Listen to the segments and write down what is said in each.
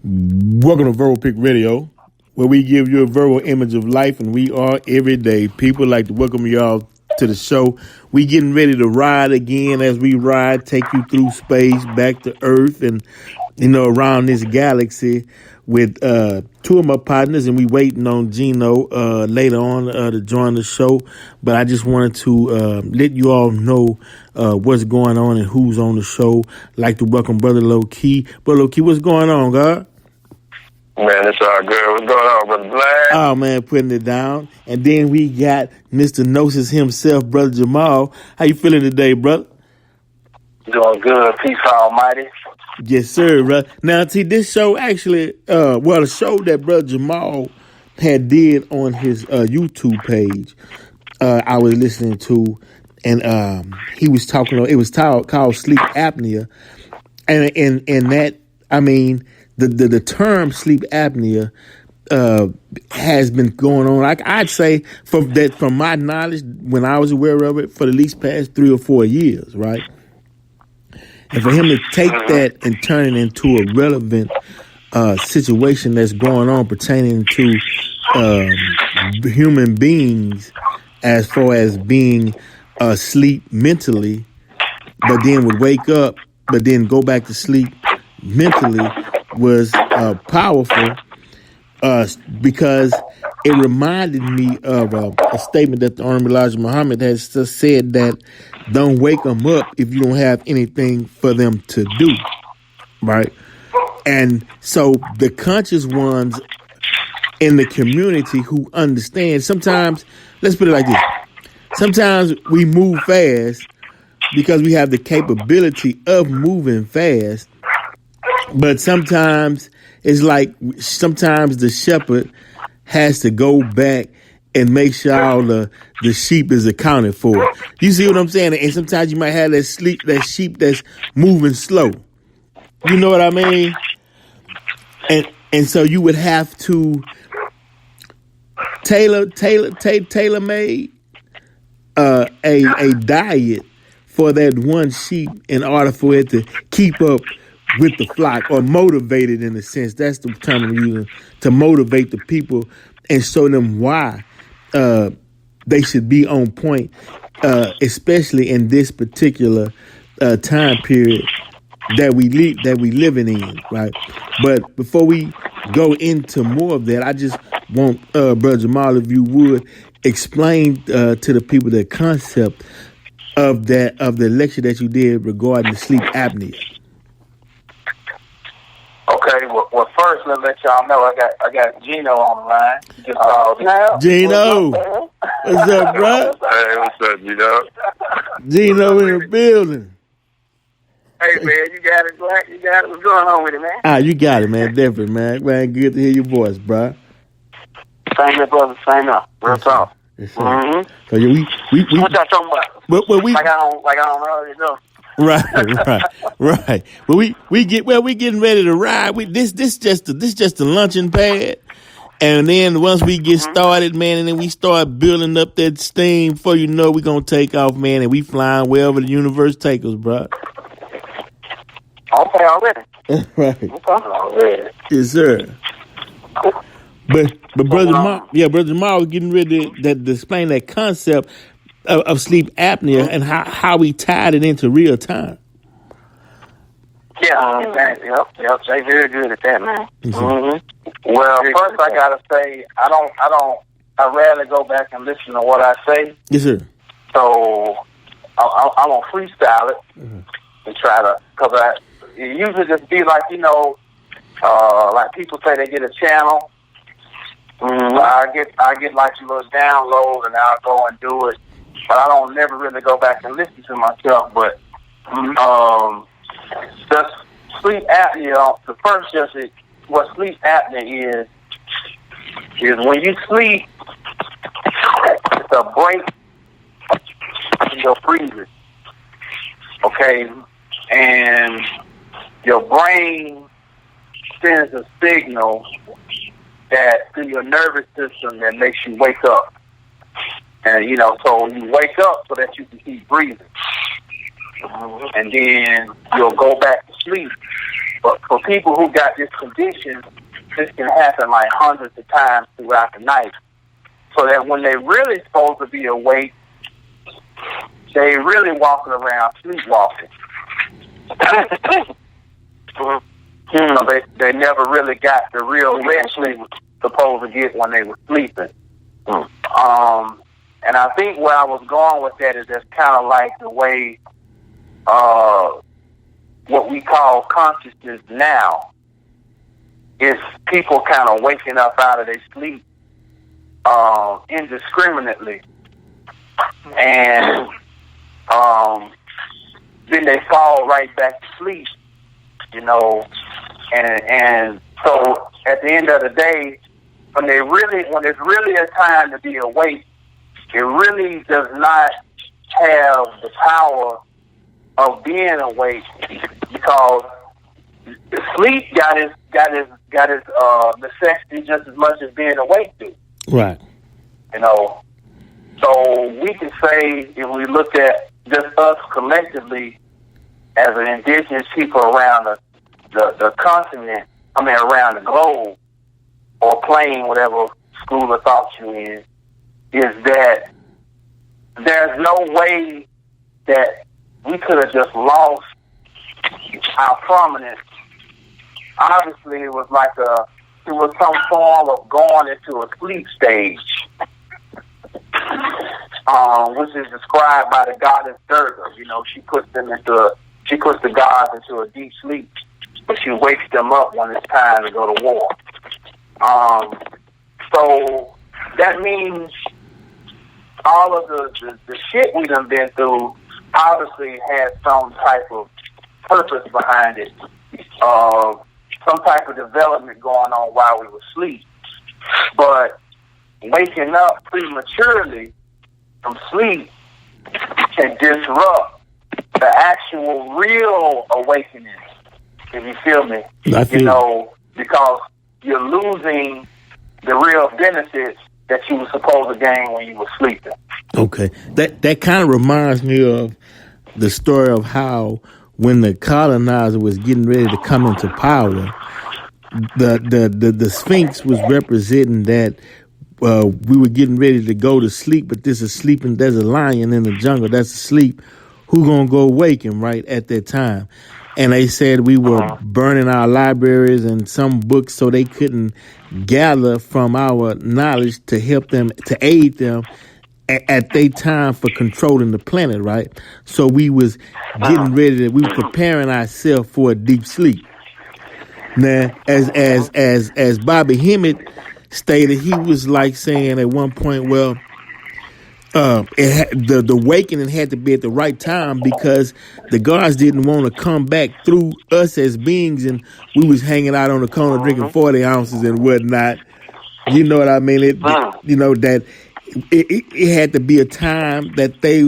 Welcome to Verbal Pick Radio, where we give you a verbal image of life, and we are everyday people. Like to welcome y'all to the show. We getting ready to ride again. As we ride, take you through space, back to Earth, and around this galaxy with two of my partners, and we waiting on Geno later on to join the show. But I just wanted to let you all know what's going on and who's on the show. Like to welcome Brother Loki. Brother Loki, what's going on, God? Man, it's all good. What's going on, Brother Black? Oh, man, putting it down. And then we got Mr. Gnosis himself, Bro.Jamal. How you feeling today, brother? Doing good. Peace, Almighty. Yes, sir, bro. Now, see, this show actually, the show that Bro.Jamal had did on his YouTube page, I was listening to, and he was talking, it was called sleep apnea. And that, I mean, the term sleep apnea has been going on. I'd say from my knowledge, when I was aware of it, for the least past 3 or 4 years, right? And for him to take that and turn it into a relevant situation that's going on pertaining to human beings as far as being asleep mentally, but then would wake up, but then go back to sleep mentally, was powerful because it reminded me of a statement that the Honorable Elijah Muhammad has just said, that don't wake them up if you don't have anything for them to do, right? And so the conscious ones in the community who understand, sometimes, let's put it like this, sometimes we move fast because we have the capability of moving fast. But sometimes it's like, sometimes the shepherd has to go back and make sure all the sheep is accounted for. You see what I'm saying? And sometimes you might have that sheep that's moving slow. You know what I mean? And so you would have to tailor-made a diet for that one sheep in order for it to keep up with the flock, or motivated in a sense. That's the term I'm using, to motivate the people and show them why they should be on point, especially in this particular time period that we living in, right? But before we go into more of that, I just want Brother Jamal, if you would, explain to the people the concept of the lecture that you did regarding the sleep apnea. Okay, well, first, let me let y'all know I got Geno on the line. Just called now. Geno, what's up, bro? Hey, what's up, Geno? Geno in the building. Hey, man, you got it, Black. You got it. What's going on with it, man? Ah, you got it, man. Definitely, man. Man, good to hear your voice, bro. Same here, brother. Same up. Real talk. Yes, so yeah, we what y'all talking about? Well, we like I don't already know. Right. Well, we getting ready to ride. This just a luncheon pad, and then once we get started, man, and then we start building up that steam. Before you know, we gonna take off, man, and we flying wherever the universe take us, bro. Okay, already. Right. Okay, already. Yes, sir. But Brother Jamal was getting ready to explain that concept of sleep apnea and how we tied it into real time. Yeah, yep. They very good at that, man. Mm-hmm. Well, first I gotta say I rarely go back and listen to what I say. Yes, sir. So I'm gonna freestyle it and try to, because it usually just be like, like people say they get a channel. I get like a little download and I'll go and do it. But I don't never really go back and listen to myself. But just sleep apnea, the first what sleep apnea is when you sleep, it's a break in your breathing. Okay? And your brain sends a signal that through your nervous system that makes you wake up. And, so you wake up so that you can keep breathing. And then you'll go back to sleep. But for people who got this condition, this can happen like hundreds of times throughout the night. So that when they really supposed to be awake, they really walking around sleepwalking. They never really got the real rest they were supposed to get when they were sleeping. And I think where I was going with that is that's kind of like the way what we call consciousness now is people kind of waking up out of their sleep indiscriminately. And then they fall right back to sleep, you know, and so at the end of the day, when it's really a time to be awake, it really does not have the power of being awake, because sleep got his necessity just as much as being awake do. Right. You know, so we can say, if we look at just us collectively as an indigenous people around the continent, around the globe, or plane, whatever school of thought you're in, is that there's no way that we could have just lost our prominence. Obviously, it was some form of going into a sleep stage, which is described by the goddess Durga. You know, she puts the gods into a deep sleep, but she wakes them up when it's time to go to war. So that means all of the shit we done been through obviously had some type of purpose behind it, some type of development going on while we were asleep. But waking up prematurely from sleep can disrupt the actual real awakening, if you feel me. You know, because you're losing the real benefits that you were supposed to gain when you were sleeping. Okay. That kind of reminds me of the story of how when the colonizer was getting ready to come into power, the Sphinx was representing that we were getting ready to go to sleep, but this is sleeping. There's a lion in the jungle that's asleep. Who gonna go wake him right at that time? And they said we were burning our libraries and some books so they couldn't gather from our knowledge to help them, to aid them at their time for controlling the planet, right? So we was getting ready we were preparing ourselves for a deep sleep. Now, as Bobby Hemmett stated, he was like saying at one point, well, the awakening had to be at the right time because the guards didn't want to come back through us as beings, and we was hanging out on the corner drinking 40 ounces and whatnot. You know what I mean? That it had to be a time that they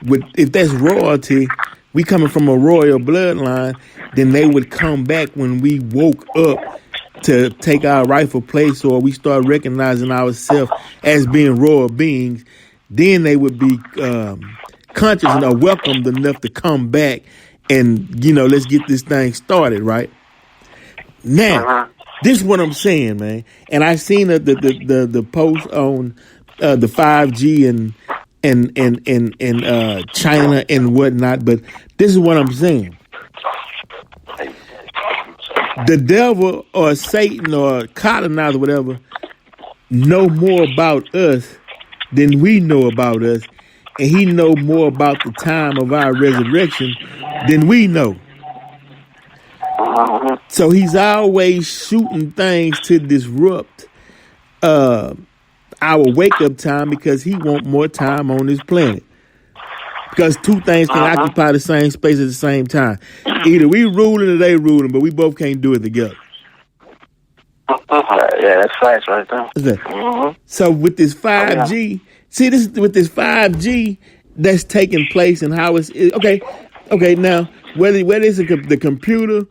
would, if that's royalty, we coming from a royal bloodline, then they would come back when we woke up to take our rightful place, or we start recognizing ourselves as being royal beings. Then they would be conscious and are welcomed enough to come back and, let's get this thing started, right? Now, this is what I'm saying, man. And I seen the post on the 5G and China and whatnot, but this is what I'm saying. The devil or Satan or colonizer, whatever, know more about us than we know about us, and he know more about the time of our resurrection than we know. So he's always shooting things to disrupt our wake-up time because he want more time on this planet. Because two things can occupy the same space at the same time. Either we ruling or they ruling, but we both can't do it together. Yeah, that's facts right there. So with this 5G, with this 5G that's taking place and how it's okay. Now whether it's the computer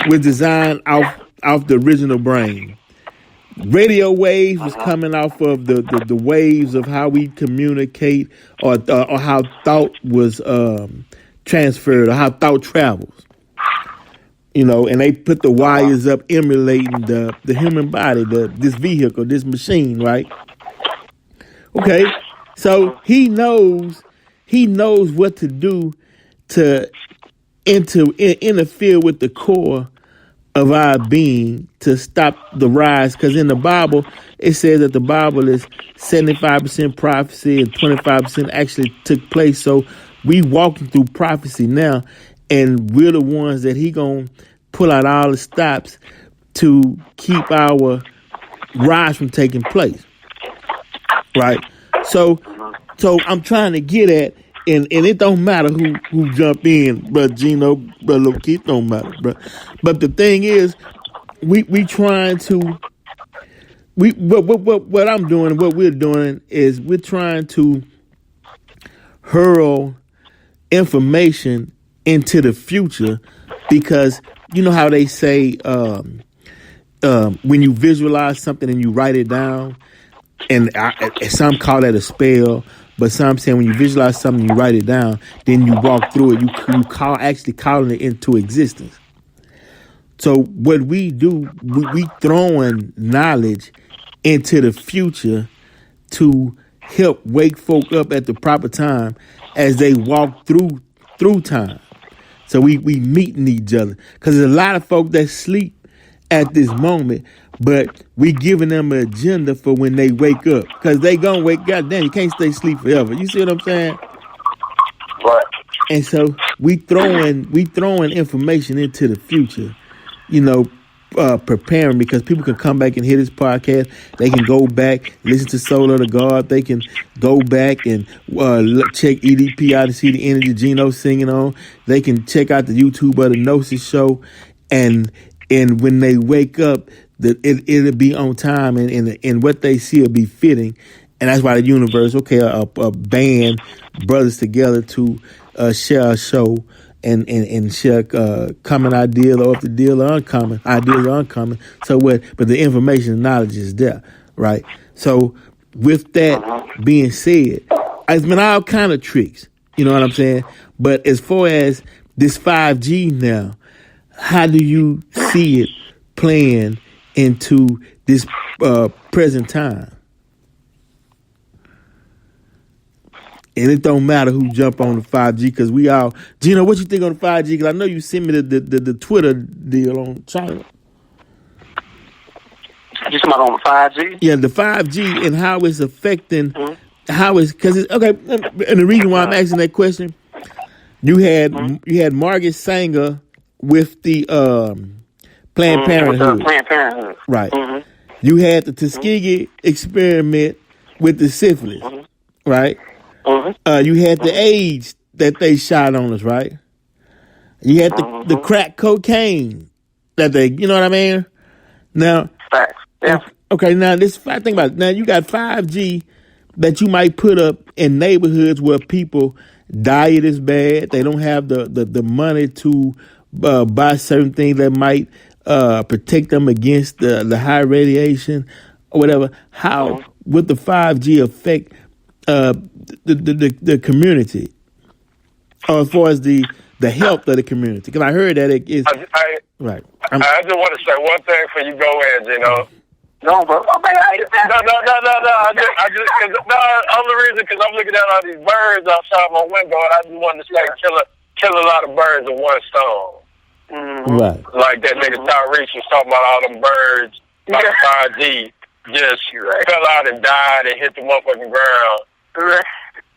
was designed off the original brain. Radio waves was coming off of the waves of how we communicate or how thought was transferred or how thought travels. And they put the wires up emulating the human body, this vehicle, this machine, right? Okay, so he knows what to do to interfere with the core of our being to stop the rise. Because in the Bible, it says that the Bible is 75% prophecy and 25% actually took place. So we walking through prophecy now, and we're the ones that he gonna pull out all the stops to keep our rise from taking place. Right? So I'm trying to get at, and it don't matter who jump in, but Geno, but Loki, it don't matter, bro. But the thing is, we trying to what I'm doing, what we're doing is we're trying to hurl information into the future, because you know how they say when you visualize something and you write it down, and some call that a spell. But some saying when you visualize something, you write it down, then you walk through it. You actually calling it into existence. So what we do, we throwing knowledge into the future to help wake folk up at the proper time as they walk through time. So we meeting each other, because there's a lot of folk that sleep at this moment, but we giving them an agenda for when they wake up, because they gonna wake. Goddamn, you can't stay asleep forever. You see what I'm saying? Right. And so we throwing information into the future, preparing, because people can come back and hear this podcast. They can go back, listen to Soul of the God. They can go back and check EDP out to see the energy Geno singing on. They can check out the YouTube of the Gnosis show, and when they wake up, it'll be on time, and what they see will be fitting. And that's why the universe, a band, brothers together to share a show and share common ideas, or if the deal are uncommon, ideas are uncommon. So what? But the information and knowledge is there, right? So with that being said, it's been all kind of tricks, you know what I'm saying? But as far as this 5G now, how do you see it playing into this present time? And it don't matter who jump on the 5G, because we all... Geno, what you think on the 5G? Because I know you sent me the Twitter deal on China. You talking about on the 5G? Yeah, the 5G and how it's affecting... How it's... Because it's... Okay, and the reason why I'm asking that question, you had Margaret Sanger with the Planned Parenthood. Planned Parenthood. Right. You had the Tuskegee experiment with the syphilis. Right? You had the AIDS that they shot on us, right? You had the crack cocaine that they, you know what I mean? Now, facts. Yeah. Okay, now think about it. Now you got 5G that you might put up in neighborhoods where people diet is bad. They don't have the money to buy certain things that might protect them against the high radiation or whatever. How would the 5G affect the community, or as far as the health of the community? Because I heard that it is right. I just want to say one thing before you go in, Geno. No, bro. Oh, man, No. Only reason because I'm looking at all these birds outside my window, and I just wanted to say kill a lot of birds with one stone. Right. Like that nigga Tyrese was talking about all them birds by 5G just fell out and died and hit the motherfucking ground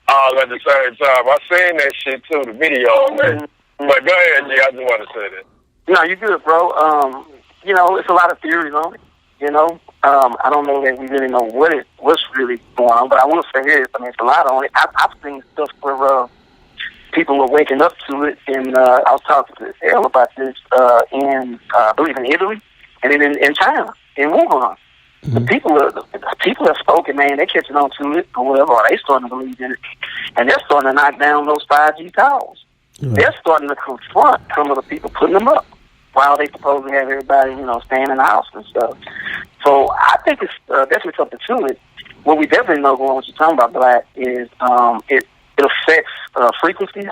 all at the same time. I seen that shit too, the video. But go ahead, G. I just want to say that. No, you good, bro. It's a lot of theories on it. I don't know that we really know what's really going on, but I will say this. I mean, it's a lot on it. I've seen stuff where people were waking up to it, and I was talking to Elle about this I believe in Italy, and then in China, in Wuhan. The people have spoken, man. They're catching on to it or whatever, or they starting to believe in it, and they're starting to knock down those 5G towers. Right. They're starting to confront some of the people putting them up while they supposedly have everybody, staying in the house and stuff. So I think it's definitely something to it. What we definitely know, going what you're talking about, Black, is it affects frequencies.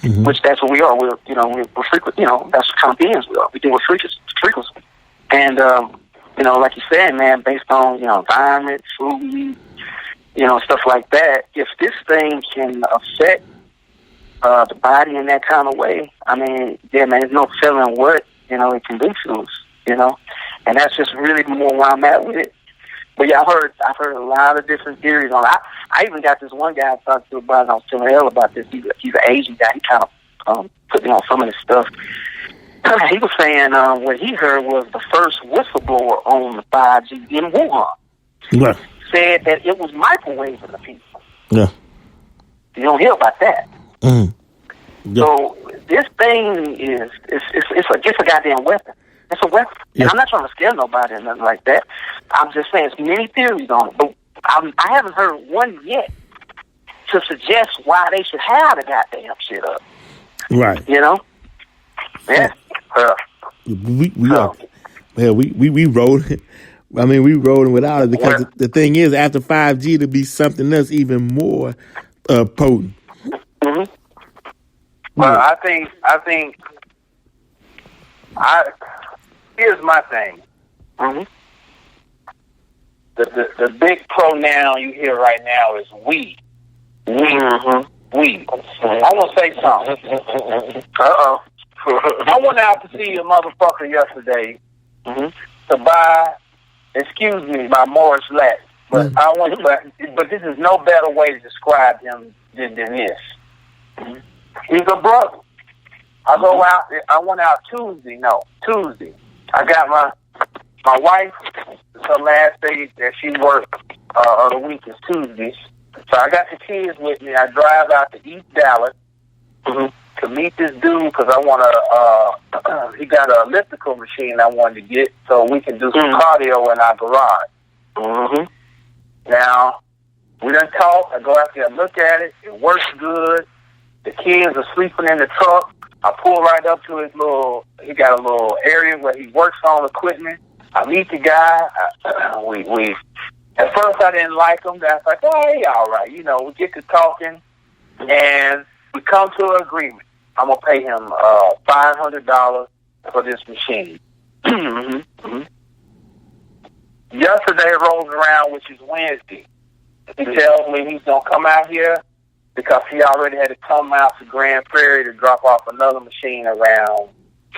which that's what we are. We're frequent. That's the kind of beings we are. We deal with frequency, and like you said, man, based on environment, food, stuff like that. If this thing can affect the body in that kind of way, I mean, yeah, man, there's no telling what it can do to us. And that's just really more where I'm at with it. But yeah, I've heard a lot of different theories on it. I even got this one guy I talked to about, and I was telling Elle about this. He's an Asian guy. He kind of put me on some of this stuff. He was saying what he heard was the first whistleblower on the 5G in Wuhan. Yeah. Said that it was microwaving the people. Yeah. You don't hear about that. Mm. Yeah. So this thing is it's a goddamn weapon. It's a weapon. Yeah. And I'm not trying to scare nobody or nothing like that. I'm just saying there's many theories on it, but I haven't heard one yet to suggest why they should have the goddamn shit up. Right. Yeah. We rode it. I mean, we rolling without it because the thing is, after 5G, to be something else even more potent. Mm-hmm. Well, I think here's my thing. Mm-hmm. The big pronoun you hear right now is we. Mm-hmm. We. I want to say something. I went out to see a motherfucker yesterday to buy, excuse me, my Morris Latt. But but this is no better way to describe him than this. He's a brother. I went out Tuesday. I got my wife, it's her last day that she worked of the week is Tuesdays. So I got the kids with me. I drive out to East Dallas to meet this dude because I want to, he got an elliptical machine I wanted to get so we can do some cardio in our garage. Now, we done talk. I go out there and look at it. It works good. The kids are sleeping in the truck. I pull right up to his he got a little area where he works on equipment. I meet the guy. We at first I didn't like him. I was like, oh, he all right. We get to talking, and we come to an agreement. I'm going to pay him $500 for this machine. Yesterday rolls around, which is Wednesday. He tells me he's going to come out here because he already had to come out to Grand Prairie to drop off another machine around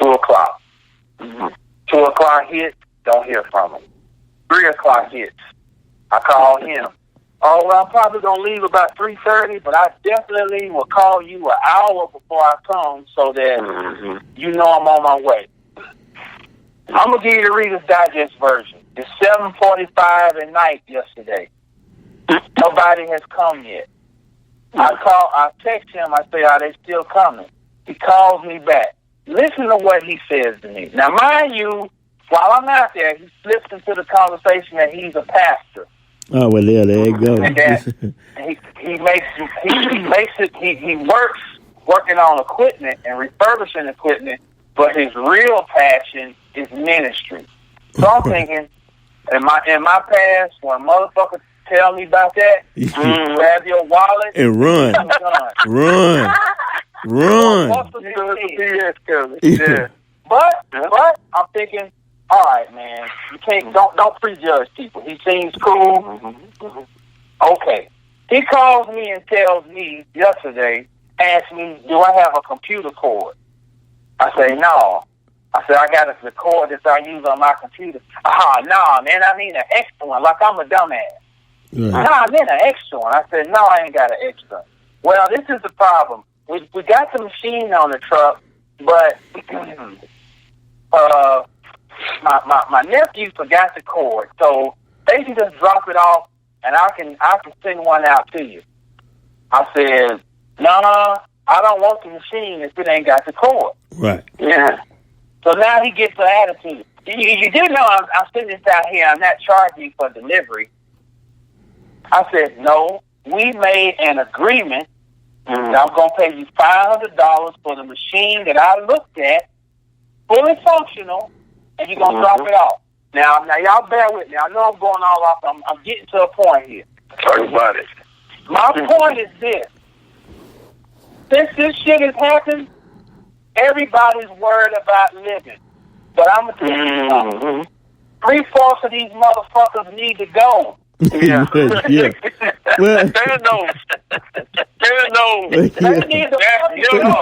2 o'clock. 2 o'clock hits, don't hear from him. 3 o'clock hits, I call him. Oh, well, I'm probably going to leave about 3:30, but I definitely will call you an hour before I come so that you know I'm on my way. I'm going to give you the Reader's Digest version. It's 7:45 at night yesterday. Nobody has come yet. I text him, I say, are they still coming? He calls me back. Listen to what he says to me. Now, mind you, while I'm out there, he slips into the conversation that he's a pastor. Oh, well, there you go. And that he works working on equipment and refurbishing equipment, but his real passion is ministry. So I'm thinking, in my past, when motherfuckers tell me about that, grab your wallet and run. Run. Yeah. But I'm thinking, all right, man, you can't don't prejudge people. He seems cool. Okay. He calls me and tells me yesterday, asks me, do I have a computer cord? I say, no. I said, I got the cord that I use on my computer. No, man, I need an extra one, like I'm a dumbass. Right. No, I meant an extra one. I said, no, I ain't got an extra. Well, this is the problem. We got the machine on the truck, but my nephew forgot the cord, so they can just drop it off, and I can send one out to you. I said, no, I don't want the machine if it ain't got the cord. Right. Yeah. So now he gets the attitude. You do know I'm sitting this out here. I'm not charging you for delivery. I said, no, we made an agreement that I'm going to pay you $500 for the machine that I looked at, fully functional, and you're going to drop it off. Now, y'all bear with me. I know I'm going all off. I'm getting to a point here. Talk about it. My point is this. since this shit has happened, everybody's worried about living. But I'm gonna tell you something. 3/4 of these motherfuckers need to go. Yeah. Yeah. Well, There's no. They need to fucking go.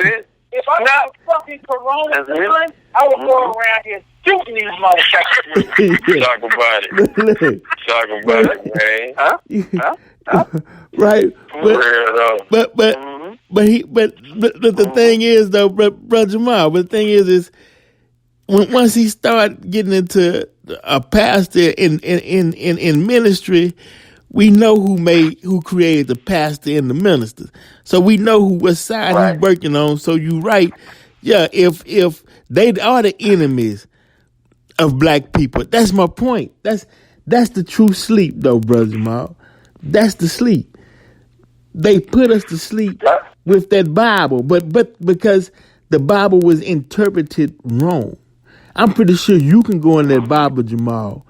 If I got a fucking corona time, I would go around here shooting these motherfuckers. Talk about it. Talk about it, man. Huh? right. But the thing is though, Bro Jamal. But the thing is once he started getting into a pastor in ministry, we know who created the pastor and the ministers. So we know what side he's working on. So you right. Yeah, if they are the enemies of black people, that's my point. That's the true sleep though, Bro Jamal. That's the sleep. They put us to sleep with that Bible, but because the Bible was interpreted wrong. I'm pretty sure you can go in that Bible, Jamal,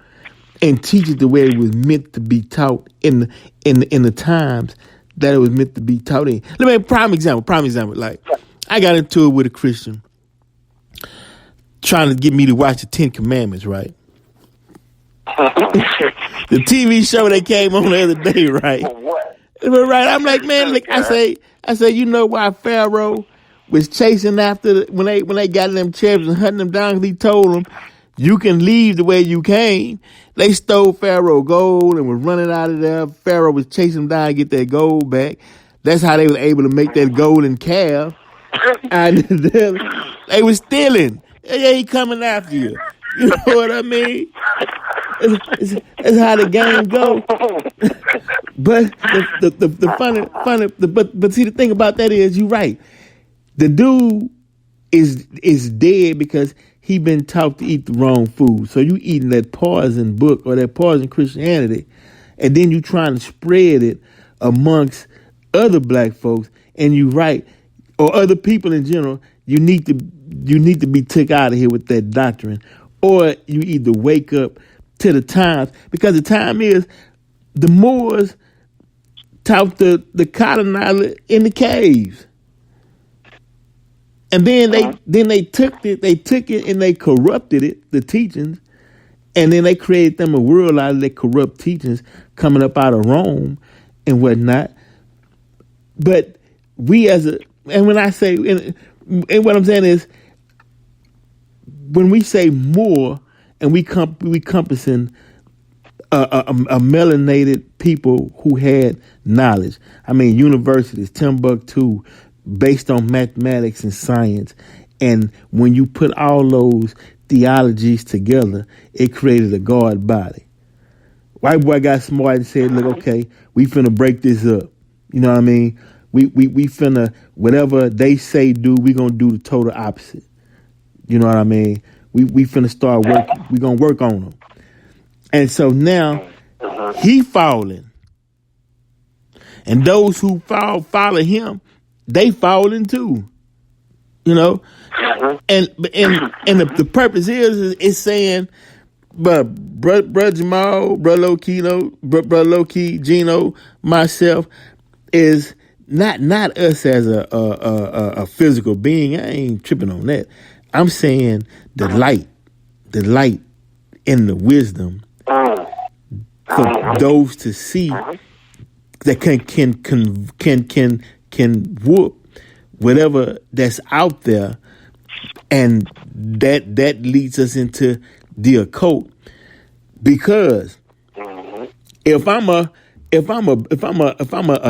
and teach it the way it was meant to be taught in the times that it was meant to be taught in. Let me prime example. Like, I got into it with a Christian trying to get me to watch the 10 Commandments, right? The TV show that came on the other day, right? Right. I'm like, man, like I say, you know why Pharaoh was chasing after when they got in them chariots and hunting them down? Because he told them, you can leave the way you came. They stole Pharaoh gold and was running out of there. Pharaoh was chasing them down to get their gold back. That's how they were able to make that golden calf. And they was stealing. Yeah, he coming after you. You know what I mean? That's how the game go. But the funny, but see, the thing about that is, you right. The dude is dead because he been taught to eat the wrong food. So you eating that poison book or that poison Christianity, and then you trying to spread it amongst other black folks, and you right, or other people in general. You need to be took out of here with that doctrine, or you either wake up to the times, because the time is the Moors taught the colonizer in the caves. And then they took it and they corrupted it, the teachings, and then they created them a world out of their corrupt teachings coming up out of Rome and whatnot. But we and when I say, and what I'm saying is, when we say more and we compassing a melanated people who had knowledge. I mean, universities, Timbuktu, based on mathematics and science. And when you put all those theologies together, it created a God body. White boy got smart and said, look, okay, we finna break this up. You know what I mean? We finna, whatever they say do, we gonna do the total opposite. You know what I mean? We finna start working. We gonna work on them. And so now he falling. And those who follow him, they falling too. You know? And the purpose is it's saying, bro Jamal, bro Loki, Geno, myself, is not us as a physical being. I ain't tripping on that. I'm saying the light and the wisdom for those to see that can whoop whatever that's out there, and that leads us into the occult. Because if I'm a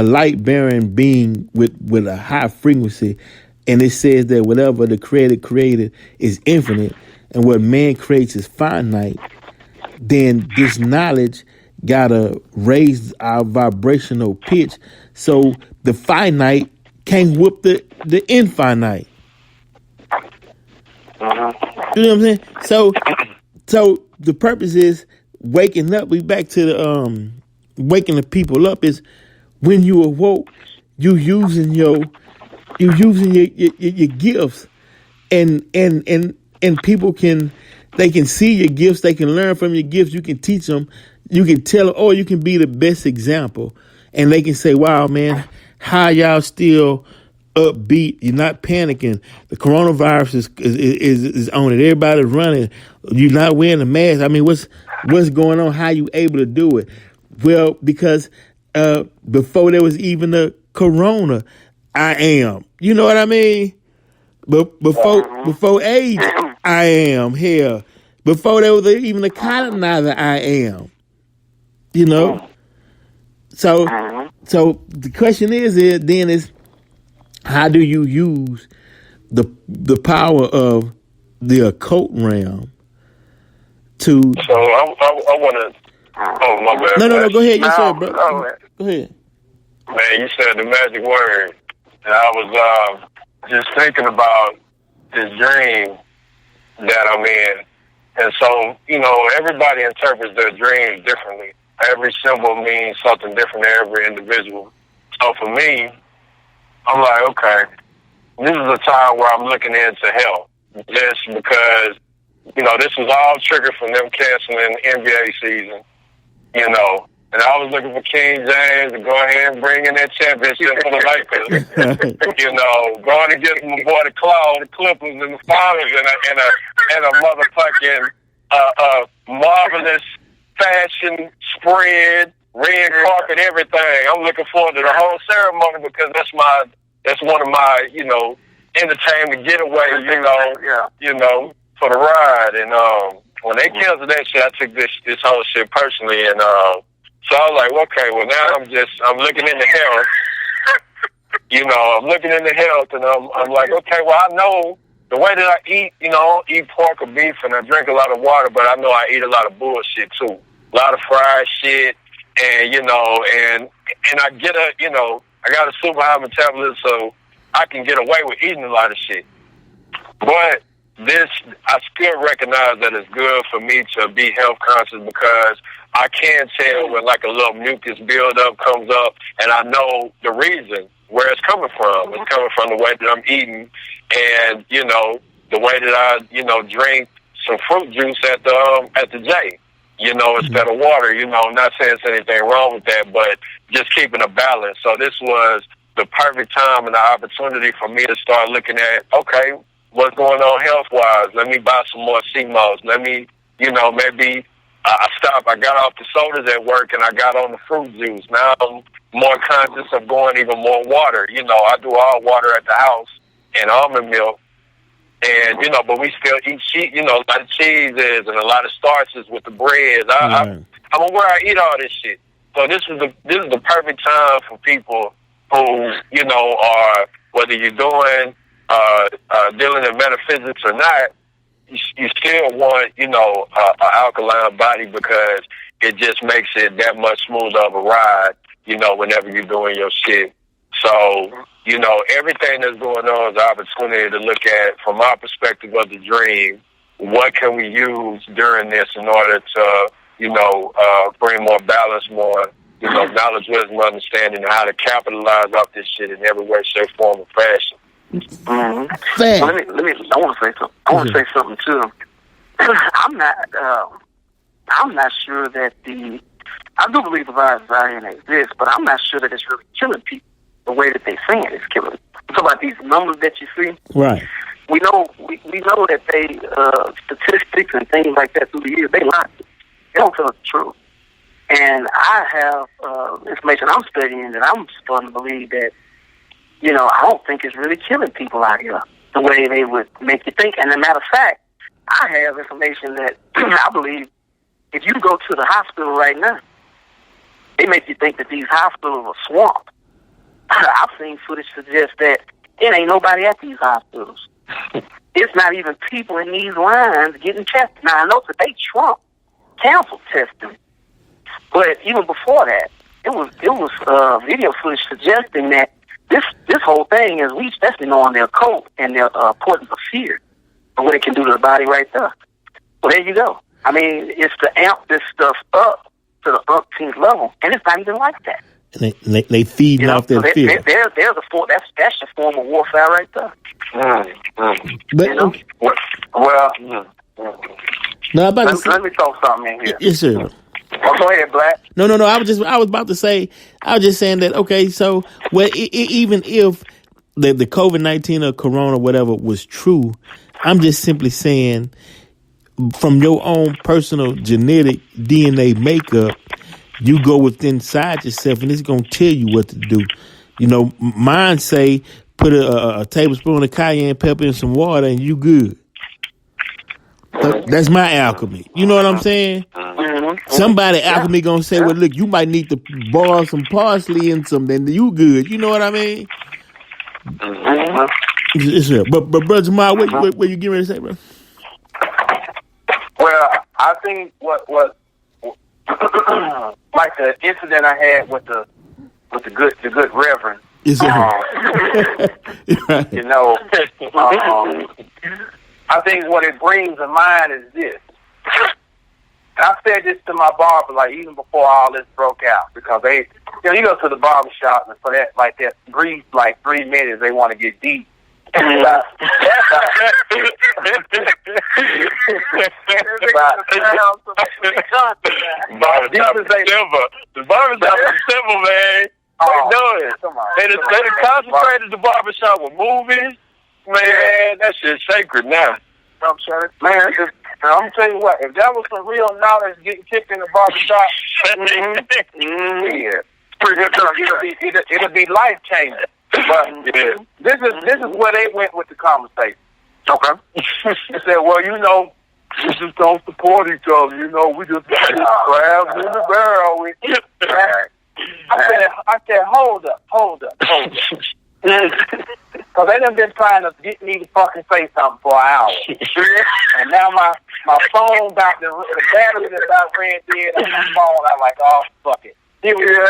light bearing being with a high frequency, and it says that whatever the Creator created is infinite, and what man creates is finite, then this knowledge gotta raise our vibrational pitch so the finite can't whoop the infinite. You know what I'm saying? So the purpose is waking up. We back to the waking the people up is when you awoke, you using your gifts, and people can see your gifts, they can learn from your gifts, you can teach them, you can tell them, or you can be the best example, and they can say, wow, man, how y'all still upbeat. You're not panicking. The coronavirus is on it. Everybody's running. You're not wearing a mask. I mean, what's going on? How you able to do it? Well, because before there was even the corona, I am. You know what I mean? But before AIDS, I am. Hell, before there was even a colonizer, I am. You know. So the question is how do you use the power of the occult realm to? So I want to. Oh my bad. No. Go ahead. Yes, sir, bro. Go ahead. Man, you said the magic word, and I was just thinking about this dream that I'm in, and so everybody interprets their dreams differently. Every symbol means something different to every individual. So for me, I'm like, okay, this is a time where I'm looking into health, just because this was all triggered from them canceling NBA season. And I was looking for King James to go ahead and bring in that championship for the Lakers. Going against my boy the Clippers and the Finals and a motherfucking marvelous fashion spread, red carpet, everything. I'm looking forward to the whole ceremony because that's one of my entertainment getaways. For the ride. And when they canceled that shit, I took this whole shit personally, and so I was like, okay, well now I'm looking into health. I'm looking into health, and I'm like, okay, well I know the way that I eat, I don't eat pork or beef, and I drink a lot of water, but I know I eat a lot of bullshit too, a lot of fried shit, and and I get I got a super high metabolism, so I can get away with eating a lot of shit, but I still recognize that it's good for me to be health conscious because I can tell when like a little mucus buildup comes up, and I know the reason where it's coming from. It's coming from the way that I'm eating, and the way that I drink some fruit juice at the J. Instead of water. I'm not saying there's anything wrong with that, but just keeping a balance. So this was the perfect time and the opportunity for me to start looking at, okay, what's going on health-wise? Let me buy some more CMOS. Let me, maybe I got off the sodas at work and I got on the fruit juice. Now I'm more conscious of going even more water. I do all water at the house and almond milk. And, but we still eat cheese, a lot of cheeses and a lot of starches with the breads. I'm aware I eat all this shit. So this is the perfect time for people who, are, whether you're doing dealing in metaphysics or not, you still want, an alkaline body because it just makes it that much smoother of a ride, whenever you're doing your shit. So, everything that's going on is an opportunity to look at, from our perspective of the dream, what can we use during this in order to, bring more balance, more, knowledge, wisdom, understanding, and how to capitalize off this shit in every way, shape, form, or fashion. Mm-hmm. So I want to say something. I want to say something too. I'm not sure that I do believe the virus is out here and exists, but I'm not sure that it's really killing people the way that they're saying it's killing them. So about these numbers that you see, right? We know that they statistics and things like that through the years, they lie. They don't tell us the truth. And I have information I'm studying that I'm starting to believe that, I don't think it's really killing people out here the way they would make you think. And as a matter of fact, I have information that I believe if you go to the hospital right now, they make you think that these hospitals are swamp. I've seen footage suggest that it ain't nobody at these hospitals. It's not even people in these lines getting tested. Now, I know today Trump canceled testing, but even before that, it was video footage suggesting that this whole thing is we especially know on their occult and their importance of fear and what it can do to the body right there. Well, there you go. I mean, it's to amp this stuff up to the umpteenth level, and it's not even like that. And they feeding off that fear. That's your form of warfare right there. But let me throw something in here. Yes, sir. Oh, go ahead, Black. No. I was just saying that. Okay, so even if the COVID-19 or Corona, whatever, was true. I'm just simply saying, from your own personal genetic DNA makeup, you go within inside yourself, and it's gonna tell you what to do. You know, mine say put a tablespoon of cayenne pepper in some water, and you good. That's my alchemy. You know what I'm saying? Somebody alchemy gonna say, well, look, you might need to boil some parsley in some, then you good. You know what I mean? But Bro.Jamal, what you getting ready to say, bro? Well, I think what like the incident I had with the good reverend. Is it? You know, I think what it brings to mind is this. I said this to my barber, like, even before all this broke out, because they, you know, you go to the barber shop, and for that, like, that brief, like, 3 minutes, they want to get deep. The barbershop is simple, man. They done concentrated the barbershop with movies. Man, that shit's sacred now. I'm sorry. Man, I'm telling you what, if that was some real knowledge getting kicked in the barbershop, it'll be life changing. But this is where they went with the conversation. Okay. They said, well, you know, we just don't support each other. You know, we just crabs in the barrel. I said, hold up. Because they done been trying to get me to fucking say something for an hour. And now my phone about the battery is about ran dead on my phone. I'm like, oh, fuck it. Here we go.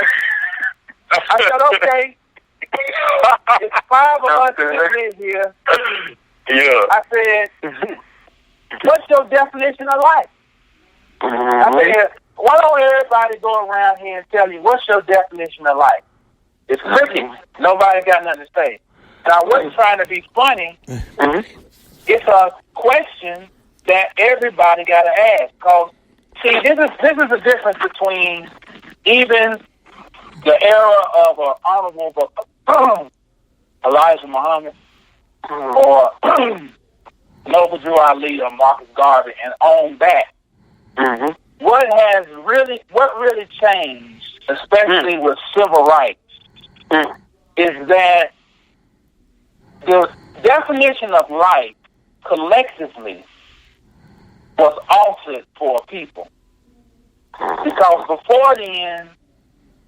I said, okay. It's 5 of us in here. Yeah. I said, what's your definition of life? I said, why don't everybody go around here and tell you, what's your definition of life? It's cricket. Nobody got nothing to say. Now, I wasn't trying to be funny. It's a question that everybody got to ask. Because, see, this is the difference between even the era of an honorable Elijah Muhammad or Noble Drew Ali or Marcus Garvey and on back. What really changed, especially with civil rights, is that the definition of life collectively was altered for people. Because before then,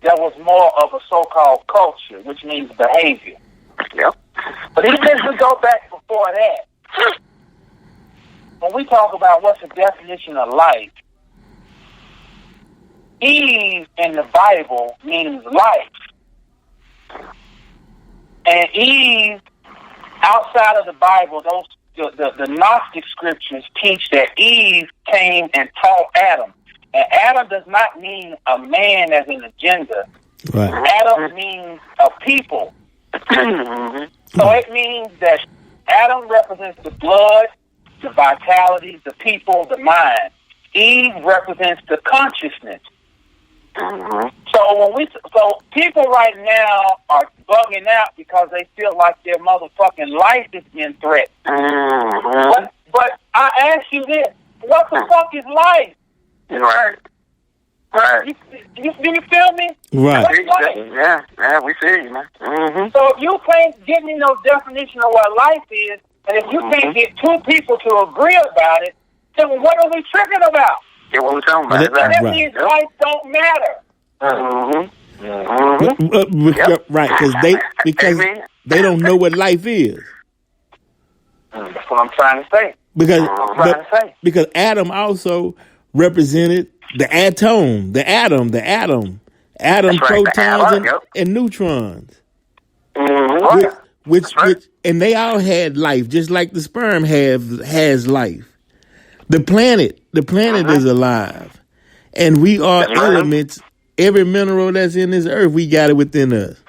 there was more of a so-called culture, which means behavior. Yep. But even if we go back before that, when we talk about what's the definition of life, Eve in the Bible means life. And Eve, outside of the Bible, the Gnostic scriptures teach that Eve came and taught Adam. And Adam does not mean a man as in a gender. Right. Adam means a people. So it means that Adam represents the blood, the vitality, the people, the mind. Eve represents the consciousness. So people right now are bugging out because they feel like their motherfucking life is in threat. But I ask you this: what the fuck is life? Right. You feel me? Right. Yeah, we see you, man. So if you can't give me no definition of what life is, and if you can't get two people to agree about it, then what are we tripping about? Yeah, what we talking about? That means life don't matter. Right, because they don't know what life is. That's what I'm trying to say. Because Adam also represented the atom, protons and neutrons. Which and they all had life, just like the sperm has life. The planet is alive, and we are elements. Every mineral that's in this earth, we got it within us.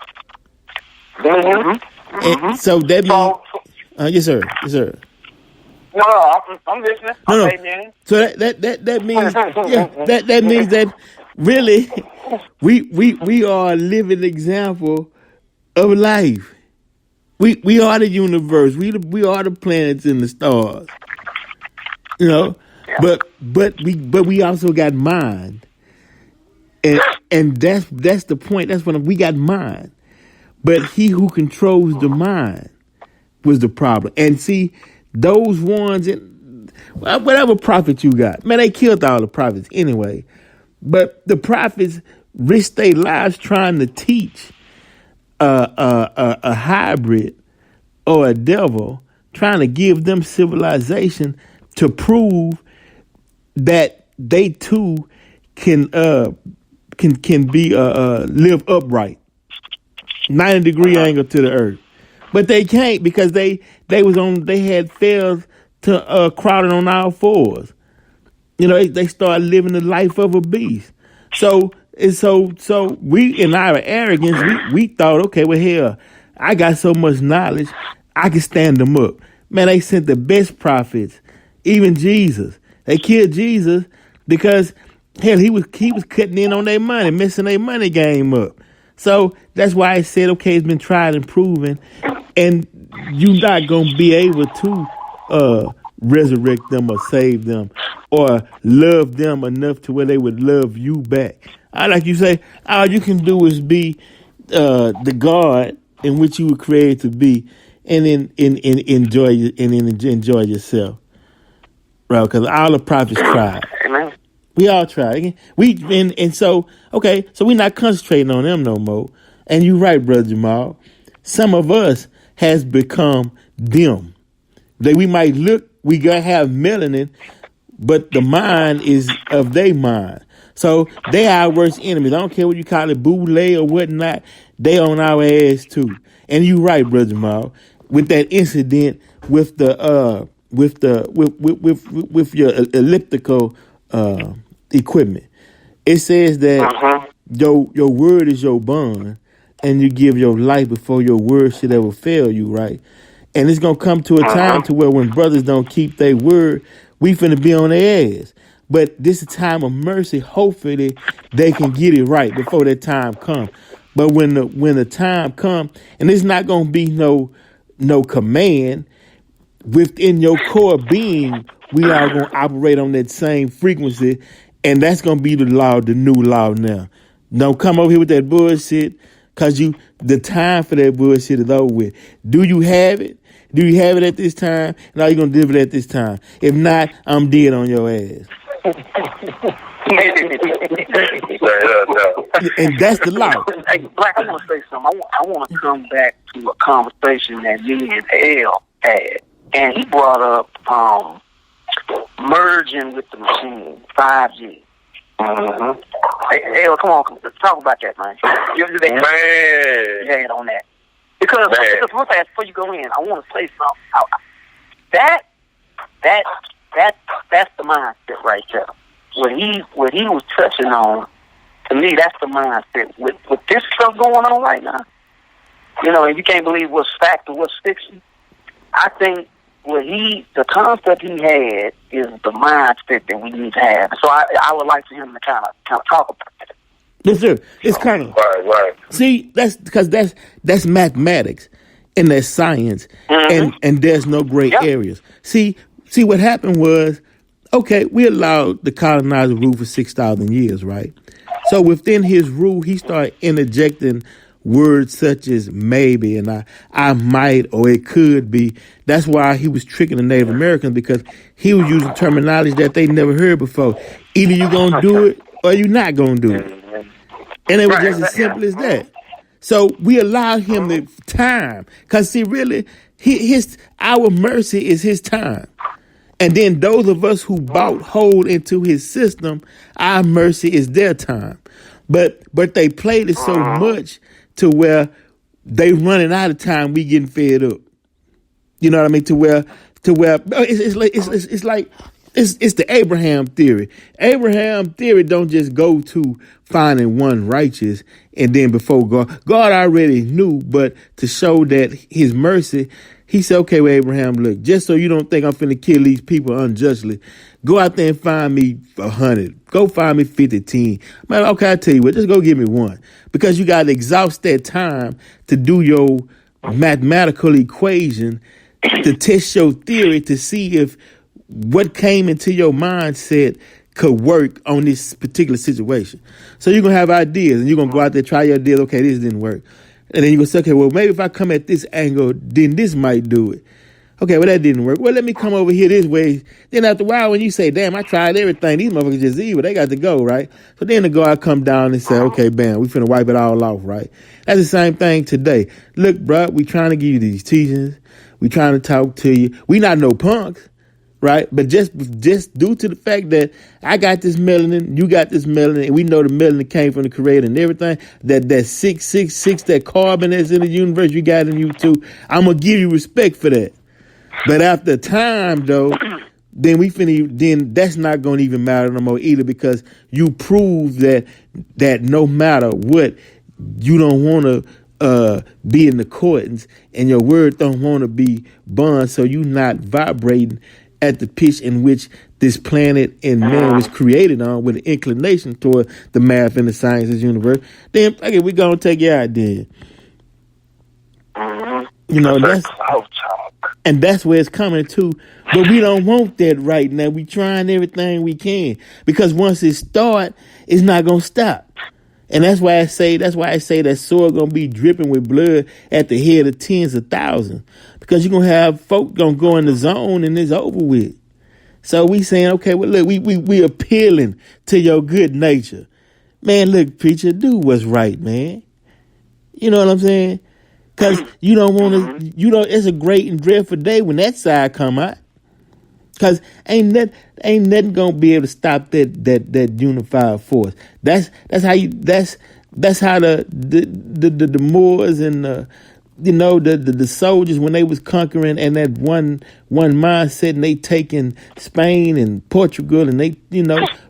And so that means, yes, sir. No, I'm listening. No. So that means, that means that really, we are a living example of life. We are the universe. We are the planets and the stars. You know, but we also got mind, and that's the point. That's when we got mind. But he who controls the mind was the problem. And see, those ones, whatever prophet you got, man, they killed all the prophets anyway. But the prophets risked their lives trying to teach a hybrid or a devil, trying to give them civilization to prove that they too can be live upright, 90-degree angle to the earth. But they can't because they had failed to crowded on all fours. You know, they started living the life of a beast. So we, in our arrogance, we thought, okay, well, hell, I got so much knowledge, I can stand them up. Man, they sent the best prophets, even Jesus. They killed Jesus because hell, he was cutting in on their money, messing their money game up. So that's why I said, okay, it's been tried and proven, and you're not gonna be able to resurrect them or save them or love them enough to where they would love you back. Like you say, all you can do is be the God in which you were created to be, and then enjoy yourself, right? Because all the prophets tried. Amen. We all tried. So we're not concentrating on them no more. And you're right, Brother Jamal. Some of us has become them. That we might look, we gotta have melanin, but the mind is of their mind. So they are our worst enemies. I don't care what you call it, boule or whatnot. They on our ass too. And you're right, Brother Jamal. With that incident with the with your elliptical equipment, it says that your word is your bond, and you give your life before your word should ever fail you, right? And it's gonna come to a time to where when brothers don't keep their word, we finna be on their ass. But this is a time of mercy. Hopefully they can get it right before that time come. But when the time come, and it's not gonna be no command within your core being, we are gonna operate on that same frequency, and that's gonna be the law, the new law now. Don't come over here with that bullshit, cause the time for that bullshit is over with. Do you have it? Do you have it at this time? And are you gonna deliver it at this time? If not, I'm dead on your ass. And that's the law. Hey, Black, I want to say something. I want to come back to a conversation that me and L had, and he brought up merging with the machine, 5G. Hey, L, come on, let's talk about that, man. Man. Yeah, on that. Because one thing, before you go in, I want to say something. That's the mindset right there. What he was touching on, to me, that's the mindset. With this stuff going on right now, you know, and you can't believe what's fact or what's fiction. I think the concept he had is the mindset that we need to have. So I would like for him to kind of talk about that. Yes, sir. It's kind of right. See, that's because that's mathematics and that's science, and there's no gray areas. See what happened was, okay, we allowed the colonizer rule for 6,000 years, right? So within his rule, he started interjecting words such as maybe and I might or it could be. That's why he was tricking the Native Americans, because he was using terminology that they never heard before. Either you're going to do it or you're not going to do it. And it was just as simple as that. So we allowed him the time, because see, really, our mercy is his time. And then those of us who bought hold into his system, our mercy is their time. But they played it so much to where they running out of time, we getting fed up. You know what I mean? To where it's like the Abraham theory. Abraham theory don't just go to finding one righteous and then before God already knew, but to show that his mercy, he said, okay, well, Abraham, look, just so you don't think I'm finna kill these people unjustly, go out there and find me 100. Go find me 50, 10. Man, okay, I tell you what, just go give me one. Because you got to exhaust that time to do your mathematical equation to test your theory to see if what came into your mindset could work on this particular situation. So you're going to have ideas and you're going to go out there, try your deal. Okay, this didn't work. And then you're going to say, okay, well, maybe if I come at this angle, then this might do it. Okay, well, that didn't work. Well, let me come over here this way. Then after a while, when you say, damn, I tried everything, these motherfuckers just evil. They got to go, right? So then the guard come down and say, okay, bam, we finna wipe it all off, right? That's the same thing today. Look, bro, we trying to give you these teachings. We trying to talk to you. We not no punks, right? But just due to the fact that I got this melanin, you got this melanin, and we know the melanin came from the Creator and everything, that 666, that carbon that's in the universe, you got in you too. I'm going to give you respect for that. But after time, though, then that's not going to even matter no more either, because you prove that no matter what, you don't want to be in accordance, and your word don't want to be bond, so you not vibrating at the pitch in which this planet and man was created on, with an inclination toward the math and the sciences universe. Then, okay, we're going to take your idea. You know, that's where it's coming to. But we don't want that right now. We trying everything we can, because once it start, it's not gonna stop. And that's why I say that sword gonna be dripping with blood at the head of tens of thousands, because you're gonna have folk gonna go in the zone and it's over with. So we saying, okay, well, look, we appealing to your good nature, man. Look, preacher, do what's right, man. You know what I'm saying? Because you don't want to, it's a great and dreadful day when that side come out. Because ain't nothing going to be able to stop that unified force. That's how the Moors and the soldiers, when they was conquering, and that one mindset, and they taking Spain and Portugal, and they,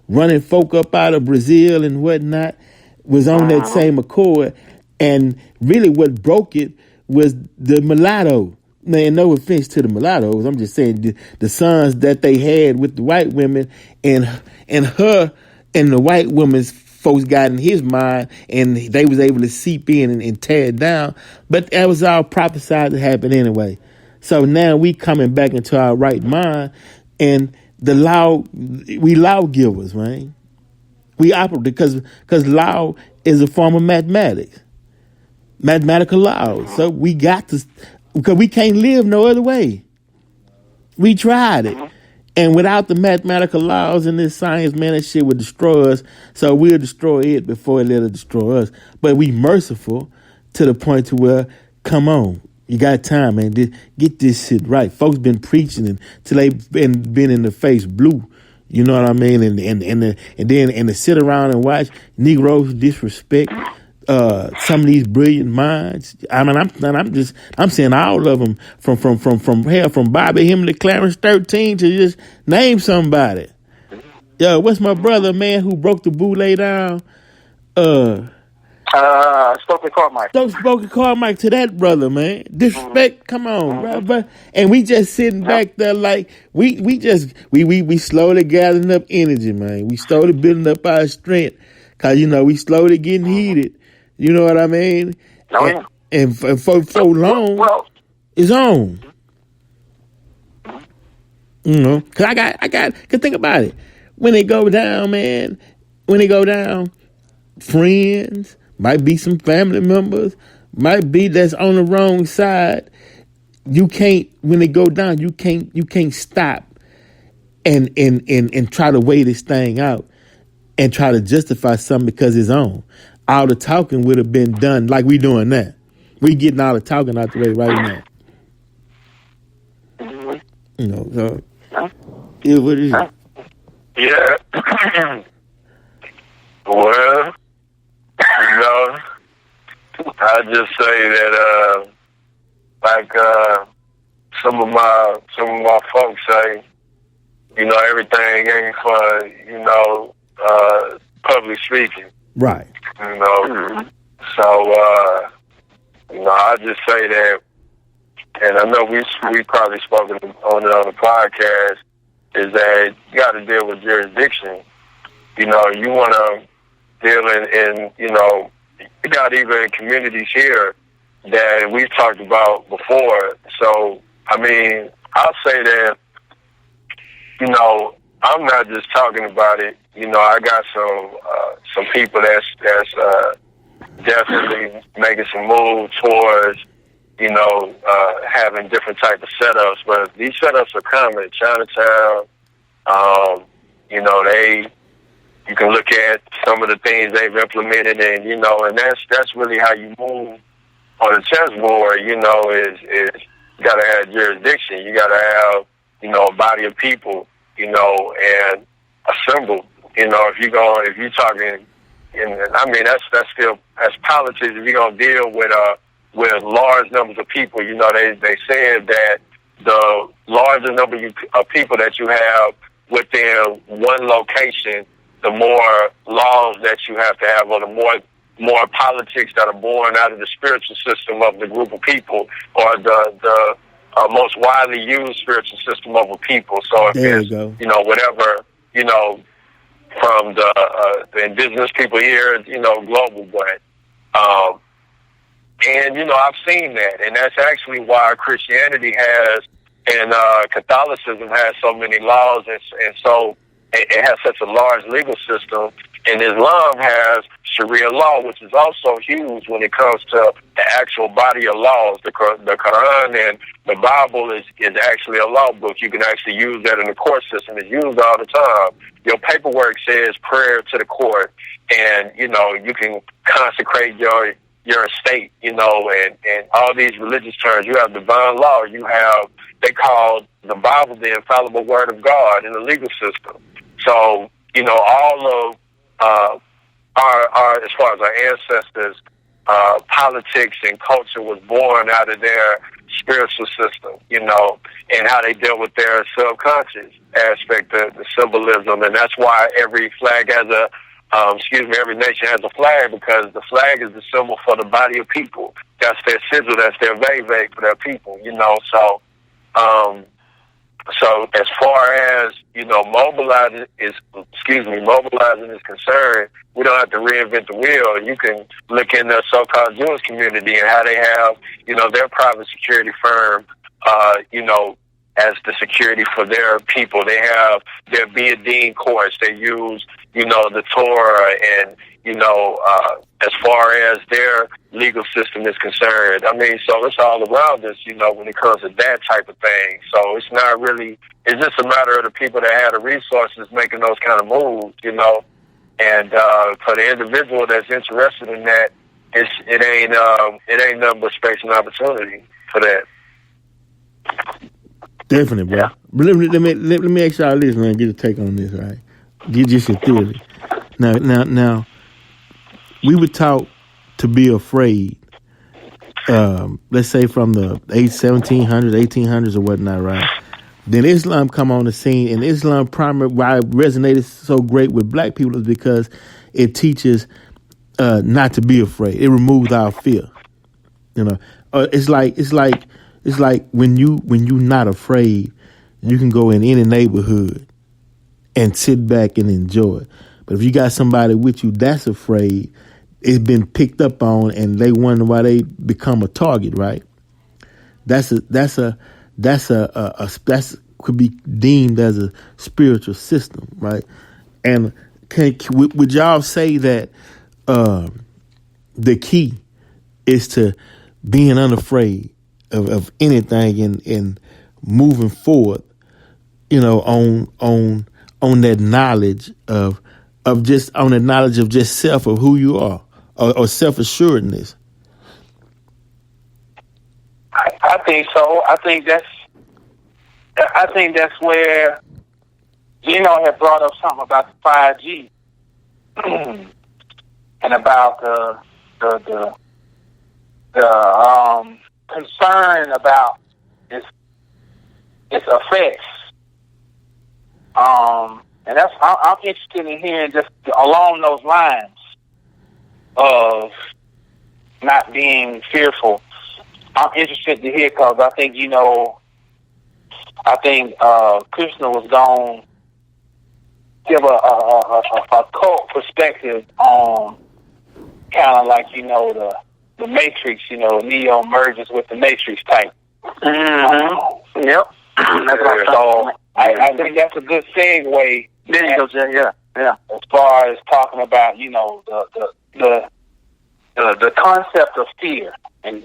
running folk up out of Brazil and whatnot, was on that same accord. And really what broke it was the mulatto. Man, no offense to the mulattoes. I'm just saying the sons that they had with the white women, and her and the white woman's folks got in his mind, and they was able to seep in and tear it down. But that was all prophesied to happen anyway. So now we coming back into our right mind, and we lawgivers, right? We operate because law is a form of mathematics. Mathematical laws. So we got to, because we can't live no other way. We tried it. And without the mathematical laws and this science, man, that shit would destroy us. So we'll destroy it before it let it destroy us. But we merciful to the point to where, come on, you got time, man. Get this shit right. Folks been preaching until they been in the face blue. You know what I mean? And then to sit around and watch Negroes disrespect some of these brilliant minds. I mean, I'm saying all of them from Bobby Hemming to Clarence 13 to just name somebody. Yo, what's my brother, man, who broke the boule down? Stokely Carmichael. Stokely Carmichael, to that brother, man. Disrespect, come on, bro. And we just sitting back there like we slowly gathering up energy, man. We slowly building up our strength, cause we slowly getting heated. You know what I mean? Oh, yeah. And for long, it's on. Cause I got. Cause think about it. When they go down, man. Friends, might be some family members, might be that's on the wrong side. You can't. When they go down, you can't stop and try to weigh this thing out and try to justify something because it's on. All the talking would have been done like we doing now. We getting all the talking out the way right now. So yeah, what is it? Yeah. Well, I just say that like some of my folks say, everything ain't for public speaking. Right. So I just say that, and I know we probably spoken on it on the podcast, is that you got to deal with jurisdiction. You want to deal in you got even communities here, that we've talked about before. So, I mean, I'll say that, you know, I'm not just talking about it. You know, I got some people that's definitely making some move towards, you know, having different type of setups. But these setups are common. Chinatown, you know, you can look at some of the things they've implemented, and you know, and that's really how you move on the chessboard. You know, is you got to have jurisdiction. You got to have, you know, a body of people, you know, and a symbol. You know, if you're talking, and I mean that's politics. If you're gonna deal with large numbers of people, you know, they said that the larger number of people that you have within one location, the more laws that you have to have, or the more politics that are born out of the spiritual system of the group of people, or the most widely used spiritual system of a people. So if it's, you know, whatever, you know, from the indigenous people here, you know, global, but and you know, I've seen that, and that's actually why Christianity has and Catholicism has so many laws, and so it has such a large legal system. And Islam has Sharia law, which is also huge when it comes to the actual body of laws. The Quran and the Bible is actually a law book. You can actually use that in the court system. It's used all the time. Your paperwork says prayer to the court, and you know, you can consecrate your estate, you know, and all these religious terms. You have divine law. You have, they call the Bible the infallible word of God in the legal system. So, you know, all of our as far as our ancestors, politics and culture was born out of their spiritual system, you know, and how they dealt with their subconscious aspect of the symbolism. And that's why every flag has every nation has a flag, because the flag is the symbol for the body of people. That's their sigil, that's their vave for their people, you know. So, so as far as, you know, mobilizing is concerned, we don't have to reinvent the wheel. You can look in the so-called Jewish community and how they have, you know, their private security firm, you know, as the security for their people. They have their Beadine courts. They use, you know, the Torah, and, you know, as far as their legal system is concerned. I mean, so it's all around us, you know, when it comes to that type of thing. So it's not really, it's just a matter of the people that have the resources making those kind of moves, you know. And for the individual that's interested in that, it ain't nothing but space and opportunity for that. Definitely, bro. Yeah. But let me ask y'all this, man. Get a take on this, right? Get just your theory. Now, we were taught to be afraid. Let's say from the 1700s, 1800s, or whatnot, right? Then Islam come on the scene, and Islam why it resonated so great with black people is because it teaches not to be afraid. It removes our fear. You know, it's like when you not afraid, you can go in any neighborhood and sit back and enjoy it. But if you got somebody with you that's afraid, it's been picked up on, and they wonder why they become a target, right? That's could be deemed as a spiritual system, right? And would y'all say that the key is to being unafraid of anything and moving forward, you know, on that knowledge of just self, of who you are, or self-assuredness? I think so. I think that's where Geno had brought up something about the 5G and about the concern about its effects. And that's, I'm interested in hearing just along those lines of not being fearful. I'm interested to hear, because I think, you know, Krishna was going to give a cult perspective on kind of like, you know, the Matrix. Neo merges with the Matrix type. Mm-hmm. Yep. That's So I think that's a good segue. There you go, Jay. Yeah. As far as talking about, The concept of fear, and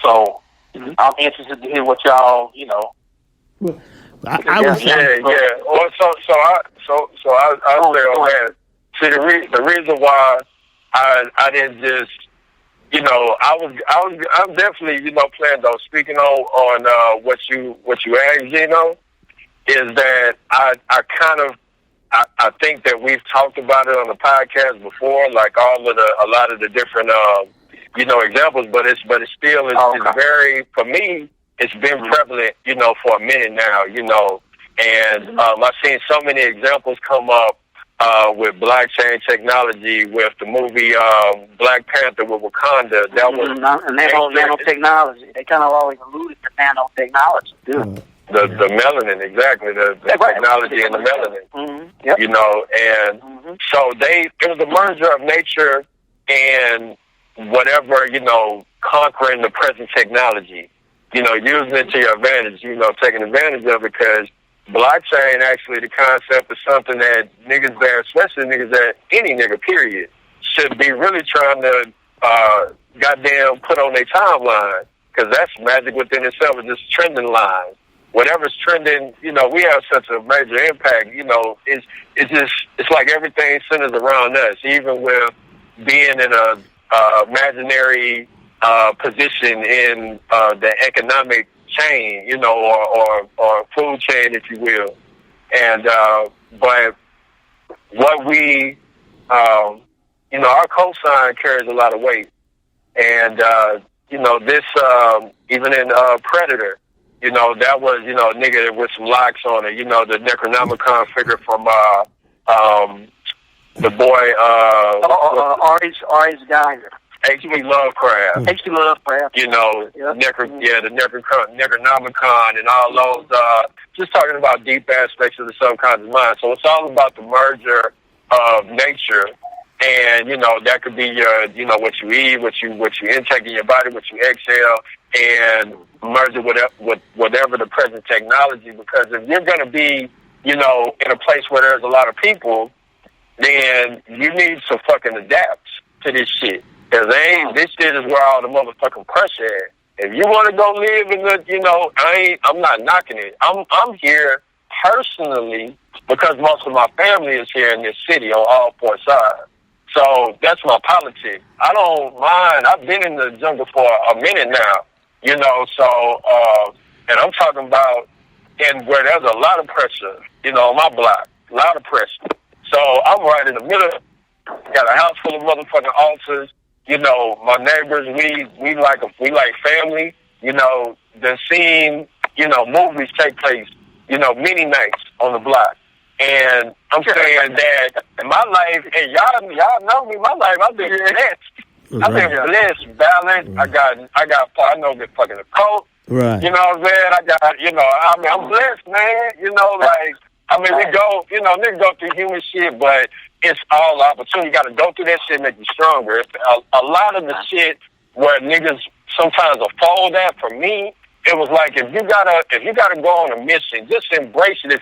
so I'm interested to hear what y'all, Well, I was yeah. Well, I'll say on that. See, the reason why I didn't just, I'm definitely, planning on speaking on what you asked, is that I think that we've talked about it on the podcast before, like a lot of the different examples, but it's still it's very, for me, it's been prevalent, for a minute now, and I've seen so many examples come up with blockchain technology, with the movie Black Panther with Wakanda. That was and nanotechnology. They kind of always alluded to nanotechnology too. The melanin, exactly, the technology and the melanin. Mm-hmm. Yep. And so it was a merger of nature and whatever, conquering the present technology, using it to your advantage, taking advantage of it, because blockchain, actually, the concept is something that niggas there, especially niggas that any nigga, period, should be really trying to goddamn put on their timeline, because that's magic within itself. It's just trending lines. Whatever's trending, we have such a major impact. It's like everything centers around us, even with being in a imaginary position in the economic chain, or food chain, if you will. And but what we, our cosign carries a lot of weight, and this even in Predator. That was, a nigga with some locks on it. The Necronomicon figure from the boy R.H. Geiger. H.P. Lovecraft. H.P. Lovecraft. The Necronomicon and all those, just talking about deep aspects of the subconscious mind. So it's all about the merger of nature. And, that could be your, what you eat, what you intake in your body, what you exhale, and merge it with whatever the present technology. Because if you're going to be, in a place where there's a lot of people, then you need to fucking adapt to this shit. Because this shit is where all the motherfucking pressure is. If you want to go live in the, I'm not knocking it. I'm here personally because most of my family is here in this city on all four sides. So that's my politics. I don't mind. I've been in the jungle for a minute now, so, and I'm talking about where there's a lot of pressure, on my block, a lot of pressure. So I'm right in the middle. Got a house full of motherfucking altars. My neighbors, we like family. Then seeing, movies take place, many nights on the block. And I'm saying that in my life, and y'all know me, my life, I've been blessed. I've been blessed, balanced. I know the fucking coat. Right. You know what I'm saying? I'm blessed, man. We go, niggas go through human shit, but it's all opportunity. You got to go through that shit and make you stronger. It's a lot of the shit where niggas sometimes will fold at, for me, it was like, if you gotta go on a mission, just embrace it. If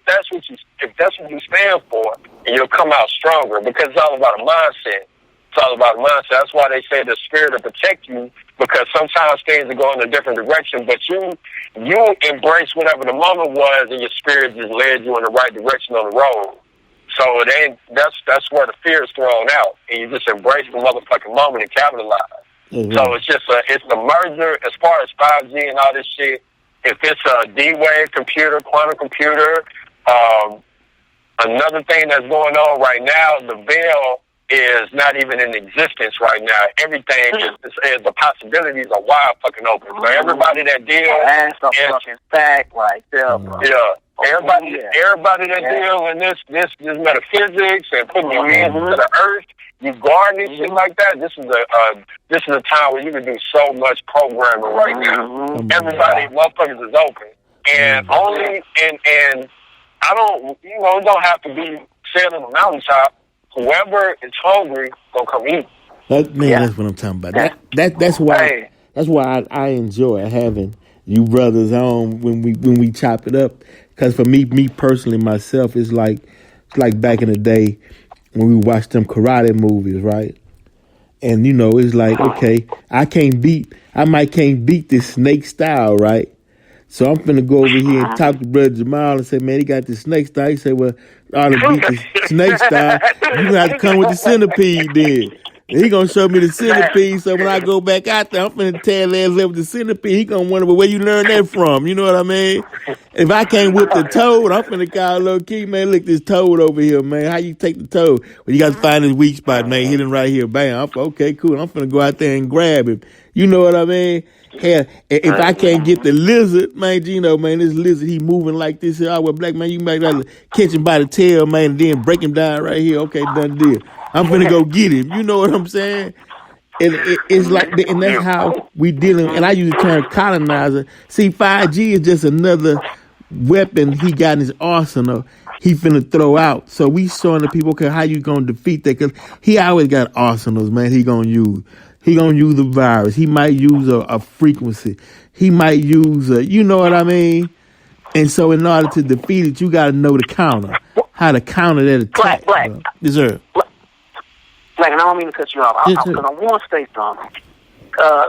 that's what you stand for, and you'll come out stronger, because it's all about a mindset. It's all about a mindset. That's why they say the spirit will protect you, because sometimes things are going in a different direction, but you embrace whatever the moment was, and your spirit just led you in the right direction on the road. So that's where the fear is thrown out, and you just embrace the motherfucking moment and capitalize. Mm-hmm. So it's the merger as far as 5G and all this shit. If it's a D-Wave computer, quantum computer, another thing that's going on right now, the veil is not even in existence right now. Everything is the possibilities are wide fucking open. So everybody that deals, that's a fucking fact right there, bro. Yeah. Everybody that deals in this metaphysics and putting your hands into the earth, you garden shit like that. This is a time where you can do so much programming right now. Everybody, motherfuckers, is open, and only and I don't, it don't have to be said on the mountaintop. whoever is hungry gonna come eat. That's what I'm talking about. That's why I enjoy having you brothers on when we chop it up. Because for me personally, myself, it's like back in the day when we watched them karate movies, right? And it's like, okay, I might can't beat this snake style, right? So I'm finna go over here and talk to Bro.Jamal and say, man, he got this snake style. He said, well, I ought to beat the snake style. You gonna have to come with the centipede then. And he gonna show me the centipede. So when I go back out there, I'm finna tear his ass up with the centipede. He gonna wonder, well, where you learn that from? You know what I mean? If I can't whip the toad, I'm finna call Loki, man, look this toad over here, man. How you take the toad? Well, you got to find his weak spot, man. Hit him right here. Bam. Okay, cool. I'm finna go out there and grab him. You know what I mean? Hell, if I can't get the lizard, man, Geno, man, this lizard, he moving like this here. Well, black man, you might rather catch him by the tail, man, and then break him down right here. Okay, done deal. I'm finna go get him. You know what I'm saying? And it's like, and that's how we dealing. And I use the term colonizer. See, 5G is just another weapon he got in his arsenal. He finna throw out. So we showing the people, okay, how you gonna defeat that? Because he always got arsenals, man. He gonna use the virus. He might use a frequency. He might use you know what I mean? And so in order to defeat it, you got to know the counter. How to counter that attack. Black. Yes, sir. Black, and I don't mean to cut you off. I want to say something.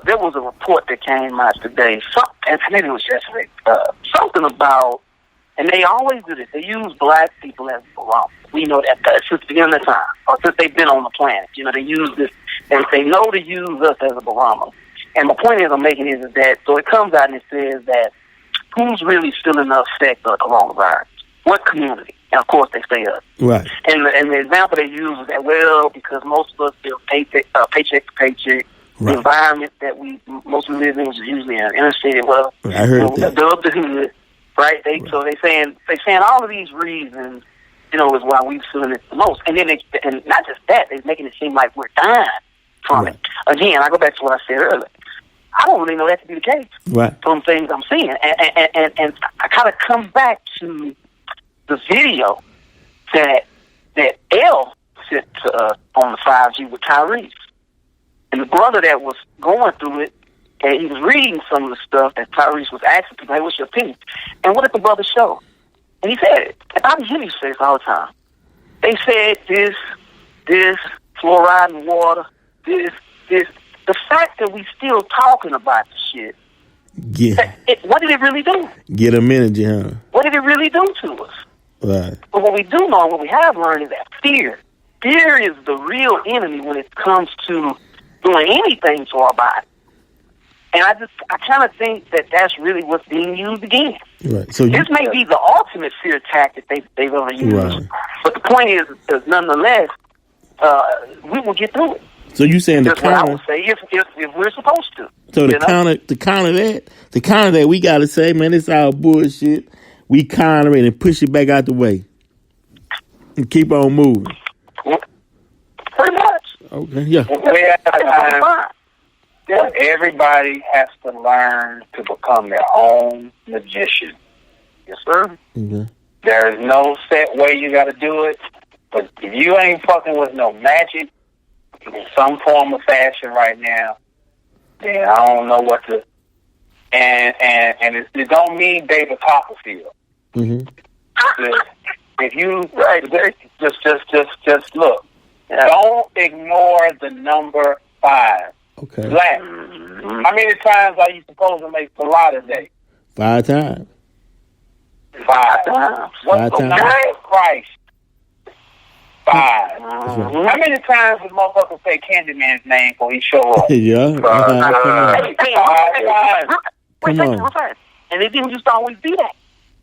There was a report that came out today, and maybe it was yesterday, something about, and they always do this, they use black people as a barometer. We know that since the beginning of time, or since they've been on the planet. They use this, and they know to use us as a barometer. And the point I'm making is that, so it comes out and it says that who's really still in the effect of the coronavirus? What community? And of course they say us. Right. And the example they use is that, well, because most of us live paycheck to paycheck. Right. The environment that we mostly live in is usually in inner city. Well, I heard that. The hood, right? So they saying all of these reasons, is why we're feeling it the most. And then and not just that, they're making it seem like we're dying from it. Again, I go back to what I said earlier. I don't really know that to be the case. Right. From things I'm seeing, and I kind of come back to the video that L sent to us on the 5G with Tyrese. And the brother that was going through it, and he was reading some of the stuff that Tyrese was asking people, hey, what's your opinion? And what did the brother show? And he said, and I hear these things all the time. They said this, fluoride in water, this. The fact that we still talking about the shit, what did it really do? Get a minute, huh? What did it really do to us? Right. But what we do know, what we have learned is that fear is the real enemy when it comes to doing anything to our body. And I kind of think that that's really what's being used again. Right. So this may be the ultimate fear tactic they've ever used. Right. But the point is nonetheless, we will get through it. So you saying the counter? I would say if we're supposed to. So the counter that we got to say, man, it's all bullshit. We counter it and push it back out the way and keep on moving. Pretty much. Okay. Yeah. Everybody has to learn to become their own magician. Yes, sir. Okay. There is no set way you got to do it. But if you ain't fucking with no magic in some form or fashion right now, then I don't know what to. And it don't mean David Copperfield. Mm-hmm. If you just look. Don't ignore the number 5. Okay. Black. How many times are you supposed to make Salat a day? 5 times. 5 times. What's the number of Christ? 5. Right. How many times does motherfucker say Candyman's name before he show up? Yeah. Come on. And it didn't just always be that.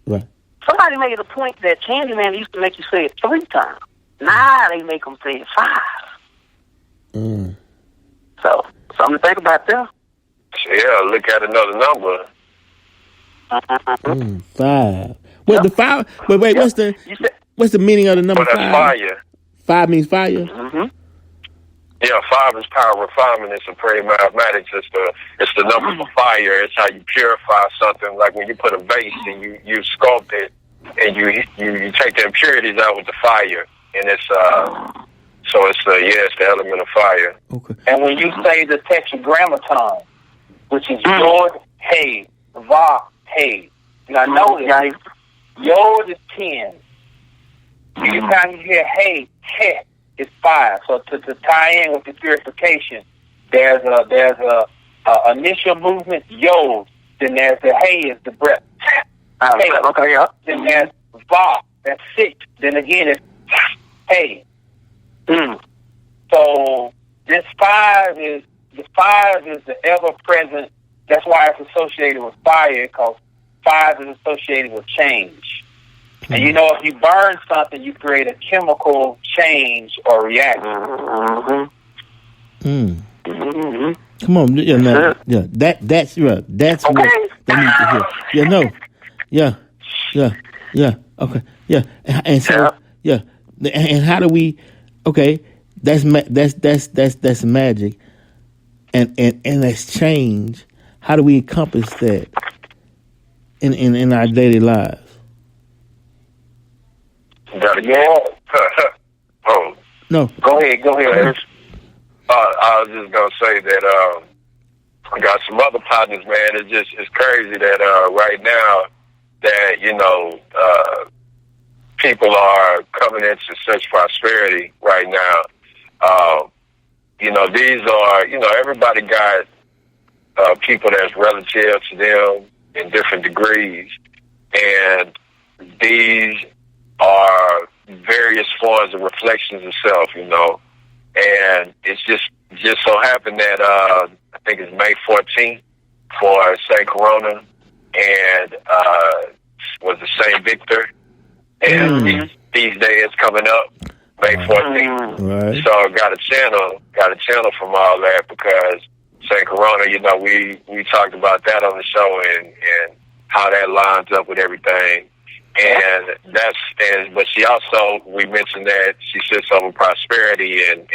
Right. Somebody made a point that Candyman used to make you say it 3 times. Now they make them say it 5. So, something to think about there. Yeah, look at another number. 5. Well, the 5. But wait, what's the meaning of the number 5? That's fire. 5 means fire. Mm-hmm. Yeah, 5 is power, refinement. It's supreme mathematics. It's the number for fire. It's how you purify something. Like when you put a vase and you sculpt it, and you take the impurities out with the fire, and So it's the element of fire. Okay. And when you say the tetragrammaton, which is Yod, Hey, Va, Hey. Now notice, Yod is 10. Anytime you hear Hey, He is 5. So to tie in with the purification, there's a initial movement, Yod. Then there's the Hey is the breath. Hey. Okay, yeah. Then there's Va, that's 6. Then again it's Hey. So this 5 is the ever present. That's why it's associated with fire, because 5 is associated with change. And you know, if you burn something, you create a chemical change or reaction. Come on, that's right. That's okay. What they need to hear. Okay, and so and how do we? Okay, that's magic, and that's change. How do we encompass that in our daily lives? Oh no, go ahead. I was just gonna say that I got some other partners, man. It's crazy that right now that people are coming into such prosperity right now. These are everybody got people that's relative to them in different degrees, and these are various forms of reflections of self, and it's just so happened that I think it's May 14th for Saint Corona, and was the Saint Victor, and these days coming up, May 14th. Right. So I got a channel from all that, because Saint Corona, we talked about that on the show and how that lines up with everything. And but she also, we mentioned that she sits over prosperity and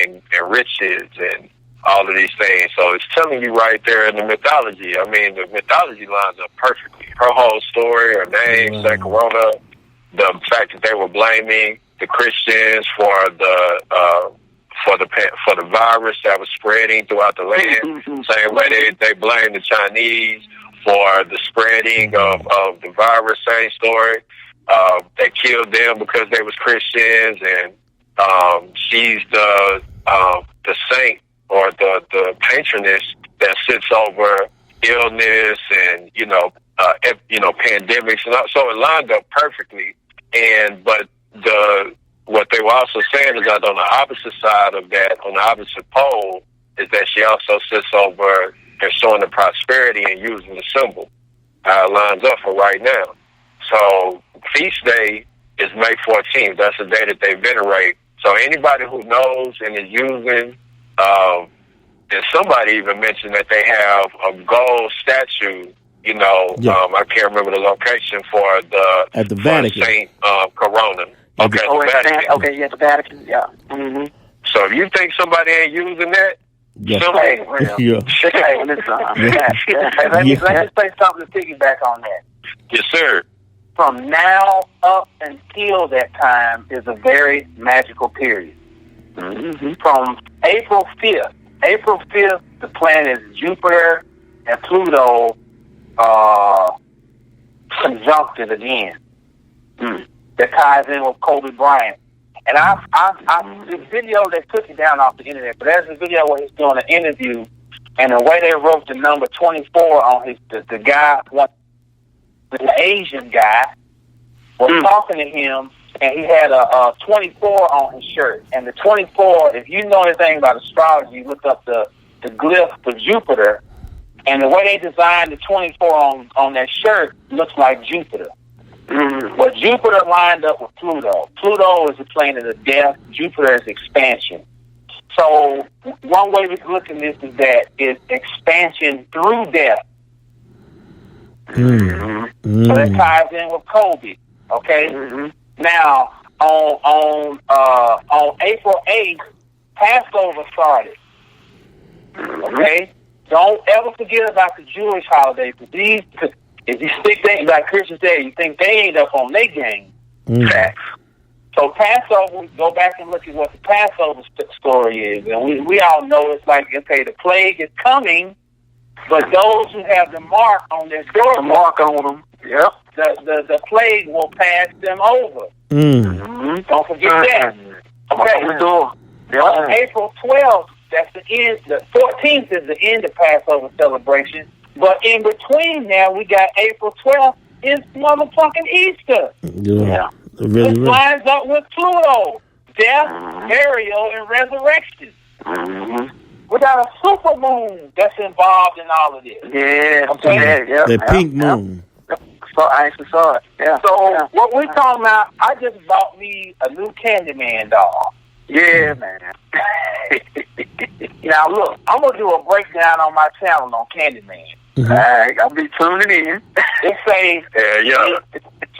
riches and all of these things. So it's telling you right there in the mythology. I mean, the mythology lines up perfectly. Her whole story, her name, Saint Corona, the fact that they were blaming the Christians for the virus that was spreading throughout the land. Same way they blame the Chinese for the spreading of the virus. Same story. They killed them because they was Christians, and she's the saint or the patroness that sits over illness and pandemics, and so it lined up perfectly. But what they were also saying is that on the opposite side of that, on the opposite pole, is that she also sits over and showing the prosperity and using the symbol. How it lines up for right now. So feast day is May 14th. That's the day that they venerate. So anybody who knows and is using, and somebody even mentioned that they have a gold statue. I can't remember the location for at the Vatican. Saint Corona. Okay, the Vatican. Okay, yeah, the Vatican. Yeah. Mm-hmm. So if you think somebody ain't using that, yeah. Hey, hey, listen. Let me say something to piggyback on that. Yes, sir. From now up until that time is a very magical period. From April 5th, the planets Jupiter and Pluto conjuncted again. That ties in with Kobe Bryant. And the video, they took it down off the internet, but there's a video where he's doing an interview, and the way they wrote the number 24 on the guy, the Asian guy, was talking to him, and he had a 24 on his shirt. And the 24, if you know anything about astrology, you look up the glyph for Jupiter, and the way they designed the 24 on that shirt looks like Jupiter. But Jupiter lined up with Pluto. Pluto is the planet of death. Jupiter is expansion. So one way we can look at this is that it's expansion through death. So that ties in with Kobe. Okay. Now on April 8th, Passover started. Okay. Don't ever forget about the Jewish holidays. If you think like Christians say, you think they ain't up on their game. So Passover, go back and look at what the Passover story is. And we all know it's like, okay, the plague is coming, but those who have the mark on their door, the mark on them. Yep. The plague will pass them over. Don't forget that. Okay. On April 12th, that's the end. The 14th is the end of Passover celebration. But in between now, we got April 12th is motherfucking Easter. Yeah. Really, It lines up with Pluto, death, burial, and resurrection. We got a super moon that's involved in all of this. Yeah. Okay. The pink moon. So I actually saw it. Yeah. So what we talking about? I just bought me a new Candyman doll. Yeah, man. Now look, I'm gonna do a breakdown on my channel on Candyman. All right, I'll be tuning in. It says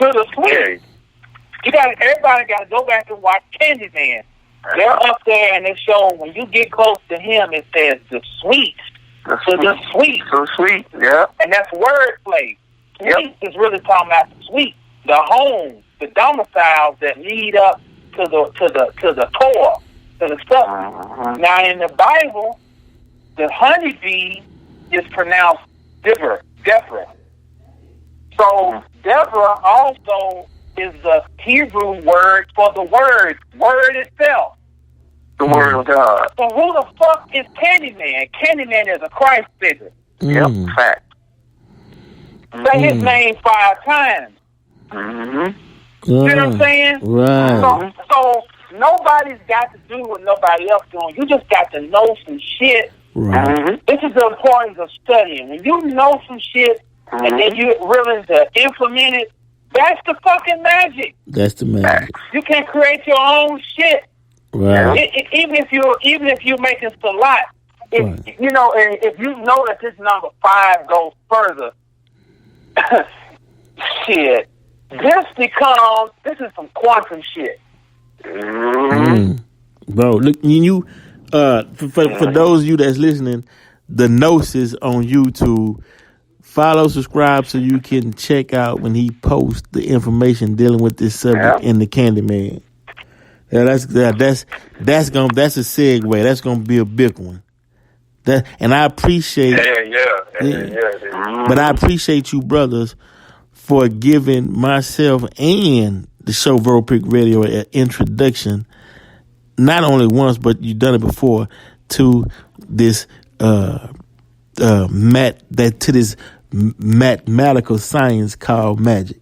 to the sweet. Everybody got to go back and watch Candyman. They're up there and they show when you get close to him, it says the sweet. The sweet. So sweet, yeah. And that's wordplay. Sweet is really talking about the sweet, the home, the domiciles that lead up to the core, to the stuff. Now in the Bible, the honeybee is pronounced Deborah. So Deborah also is the Hebrew word for the word itself. The word of God. So who the fuck is Candyman? Candyman is a Christ figure. Yep, fact. Say his name 5 times. You know what I'm saying? Right. So nobody's got to do what nobody else doing. You just got to know some shit. Right. This is the importance of studying. When you know some shit and then you're willing to implement it, that's the fucking magic. That's the magic. You can create your own shit. Right. Even if you're making salat, if you know that this number 5 goes further, shit, this is some quantum shit. Bro, look, you for those of you that's listening, the Gnosis on YouTube. Follow, subscribe, so you can check out when he posts the information dealing with this subject in the Candyman. Yeah, that's a segue. That's gonna be a big one. And I appreciate. But I appreciate you, brothers, for giving myself and the show Verbal Pick Radio an introduction. Not only once, but you've done it before to this this mathematical science called magic.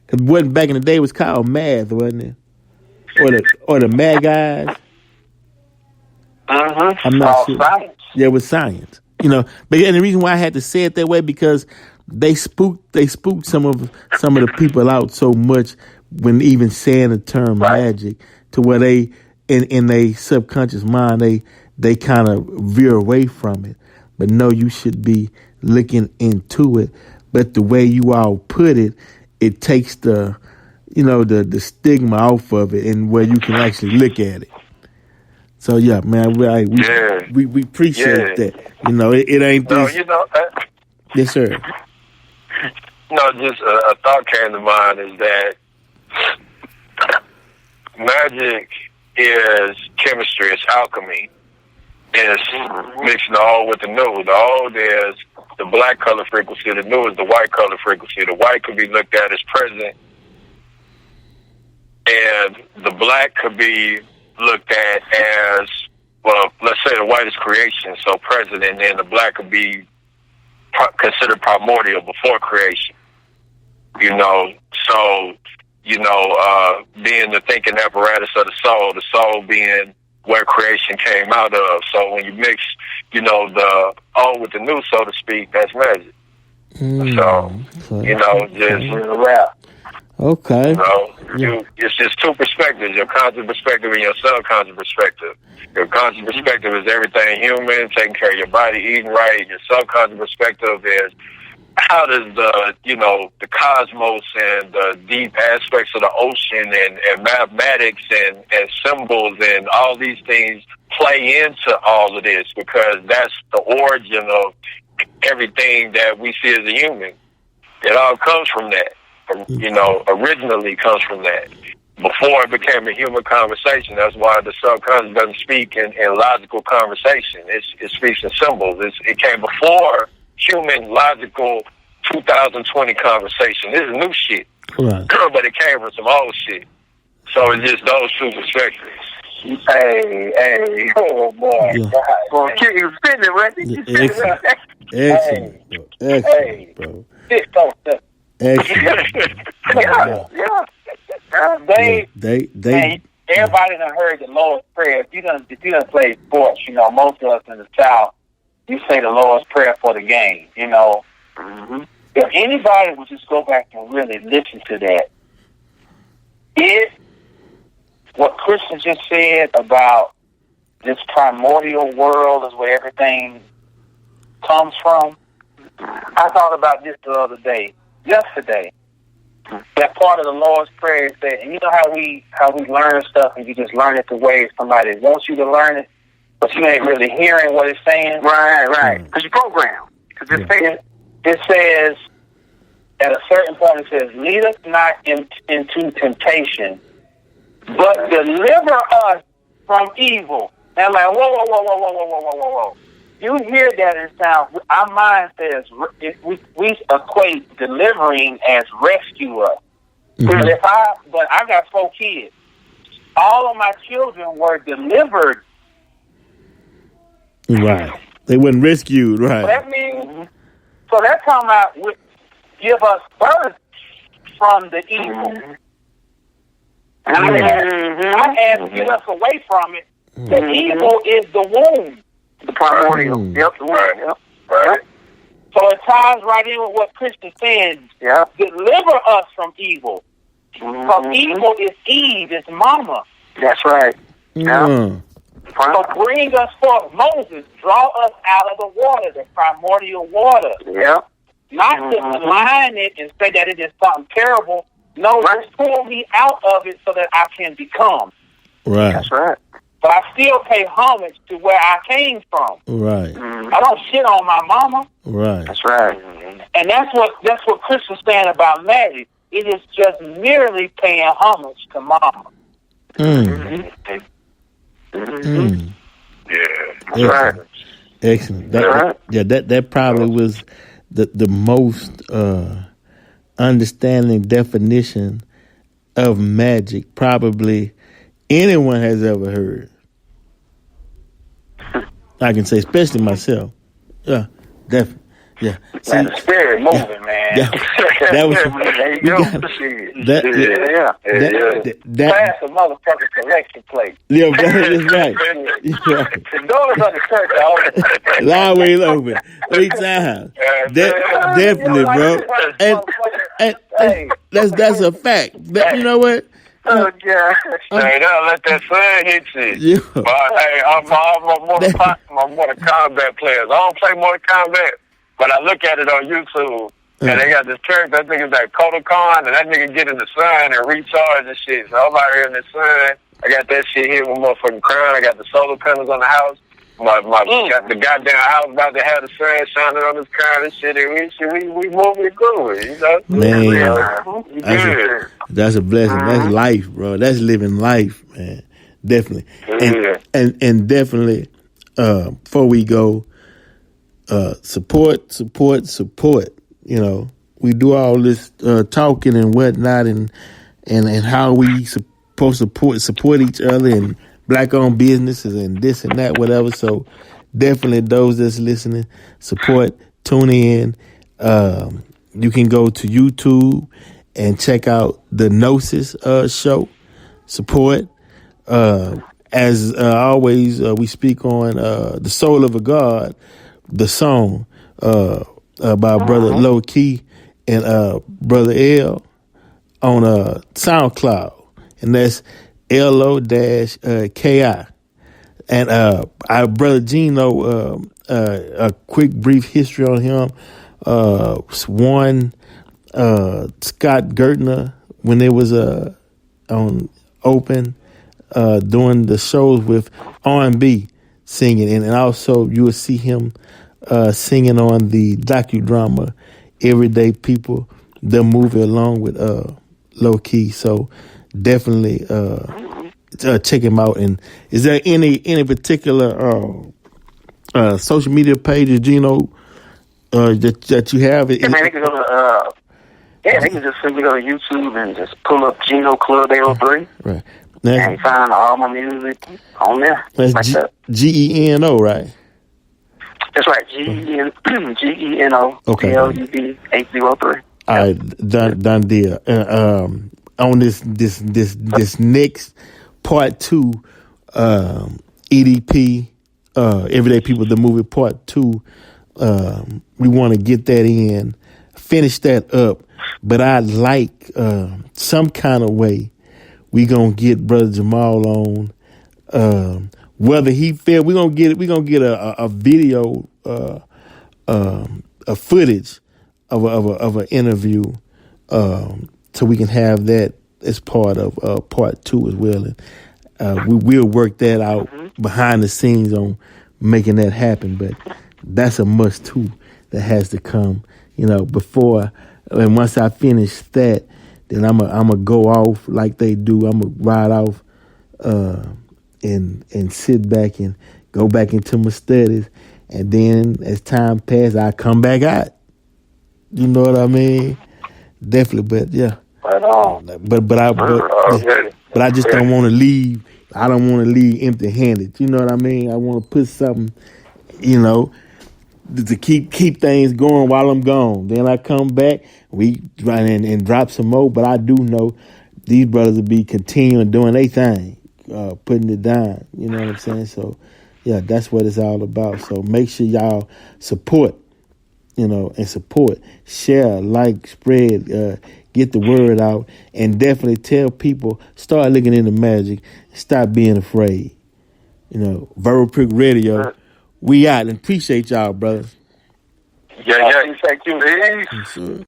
It wasn't back in the day. It was called math, wasn't it? Or the mad guys. I'm not sure. Science. Yeah, it was science. You know, but and the reason why I had to say it that way because they spooked some of the people out so much when even saying the term magic to where they in their subconscious mind they kind of veer away from it. But no, you should be looking into it. But the way you all put it, it takes the stigma off of it and where you can actually look at it. So yeah, man, we appreciate that. You know, it ain't this. Yes, sir. No, just a thought came to mind is that magic is chemistry, it's alchemy. It's mixing the old with the new. The old is the black color frequency, the new is the white color frequency. The white could be looked at as present, and the black could be looked at as, well, let's say the white is creation, so present, and then the black could be considered primordial before creation. You know, so, being the thinking apparatus of the soul being where creation came out of. So when you mix, the old with the new, so to speak, that's magic. Just rap. Okay. It's just two perspectives, your conscious perspective and your subconscious perspective. Your conscious perspective is everything human, taking care of your body, eating right. Your subconscious perspective is how does the cosmos and the deep aspects of the ocean and mathematics and symbols and all these things play into all of this, because that's the origin of everything that we see as a human. It all comes from that. Originally comes from that. before it became a human conversation. That's why the subconscious doesn't speak in logical conversation. It speaks in symbols. It came before human logical 2020 conversation. This is new shit. Right. But it came from some old shit. So it's just those two perspectives. Hey, oh boy. Yeah. Well, you spitting it, right? You spitting it. Excellent, bro. Excellent. Yeah. Man, everybody done heard the Lord's Prayer. If you done play sports, most of us in the South, you say the Lord's Prayer for the game, Mm-hmm. If anybody would just go back and really listen to that, it what Christian just said about this primordial world is where everything comes from. I thought about this the other day, yesterday. That part of the Lord's Prayer is that, and you know how we learn stuff and you just learn it the way somebody wants you to learn it, but you ain't really hearing what it's saying. Right. Because you program. It says, at a certain point, it says, lead us not into temptation, but deliver us from evil. And I'm like, whoa. You hear that and sound, our mind says, we equate delivering as rescue us. Mm-hmm. But I got 4 kids. All of my children were delivered. Right. They weren't rescued, right. So that means, so that's talking about give us birth from the evil. I ask get us away from it. The evil is the womb. The primordial. Yep. Right. So it ties right in with what Christian said. Yep. Deliver us from evil. Because evil is Eve, it's mama. That's right. Mm. So bring us forth. Moses, draw us out of the water, the primordial water. Yep. Not to malign it and say that it is something terrible. No, just pull me out of it so that I can become. Right. That's right. But I still pay homage to where I came from. Right. I don't shit on my mama. Right. That's right. And that's what Christian's saying about magic. It is just merely paying homage to mama. Mm. Yeah. That's right. Excellent. That probably was the most understanding definition of magic probably anyone has ever heard. I can say, especially myself. Yeah, definitely. Yeah. See, Man, the spirit moving, man. That was There you go. Pass a motherfucking collection plate. Yeah, that's right. The doors of the church are Always open. 3 times. Definitely, bro. And that's a fact. You know what? Oh, God. Hey, don't let that sun hit you. Yeah. But hey, I'm Mortal Kombat players. I don't play Mortal Kombat, but I look at it on YouTube, and they got this character, I think it's like Kodokan, and that nigga get in the sun and recharge and shit. So I'm out here in the sun. I got that shit here with motherfucking crown. I got the solar panels on the house. Got the goddamn house about to have the sun shining on this crown and shit. And we moving and grooving, you know? Man, that's a blessing. That's life, bro. That's living life, man. Definitely. And definitely, before we go, support. You know, we do all this talking and whatnot, and how we supposed to support each other and black-owned businesses and this and that, whatever. So definitely those that's listening, support, tune in. You can go to YouTube and check out the Gnosis show. Support. As always, we speak on The Soul of a God, the song by Brother Loki and Brother L on SoundCloud. And that's LO-KI. And our brother Geno, a quick brief history on him. One, Scott Gertner, when they was on Open, doing the shows with R&B singing. And also you will see him singing on the docudrama Everyday People, the movie along with Loki. So definitely check him out. And is there any particular social media pages, Geno, that you have? Yeah, man, they can go to they can just simply go to YouTube and just pull up Geno Club 803. Right. And you find all my music on there. That's like that. Geno, right? That's right. Geno. Okay. Club 803. All right, done deal. On this next part 2, EDP, Everyday People, the movie part 2. We want to get that in, finish that up. But I'd like some kind of way we gonna get Brother Jamal on. Whether he feel we gonna get a video, a footage of an interview, so we can have that as part of part 2 as well. And we will work that out behind the scenes on making that happen. But that's a must too. That has to come, before. And once I finish that, then I'm a go off like they do. I'm a ride off and sit back and go back into my studies. And then as time passes, I come back out. You know what I mean? Definitely, but yeah. Right on. But I just don't want to leave. I don't want to leave empty-handed. You know what I mean? I want to put something, to keep things going while I'm gone. Then I come back, we run in and drop some more. But I do know these brothers will be continuing doing their thing, putting it down. You know what I'm saying? So, yeah, that's what it's all about. So make sure y'all support, and support, share, like, spread, get the word out, and definitely tell people, start looking into magic, stop being afraid. Verbal Prick Radio. We out, and appreciate y'all, brothers. Yeah. Thank you. Yes, sir.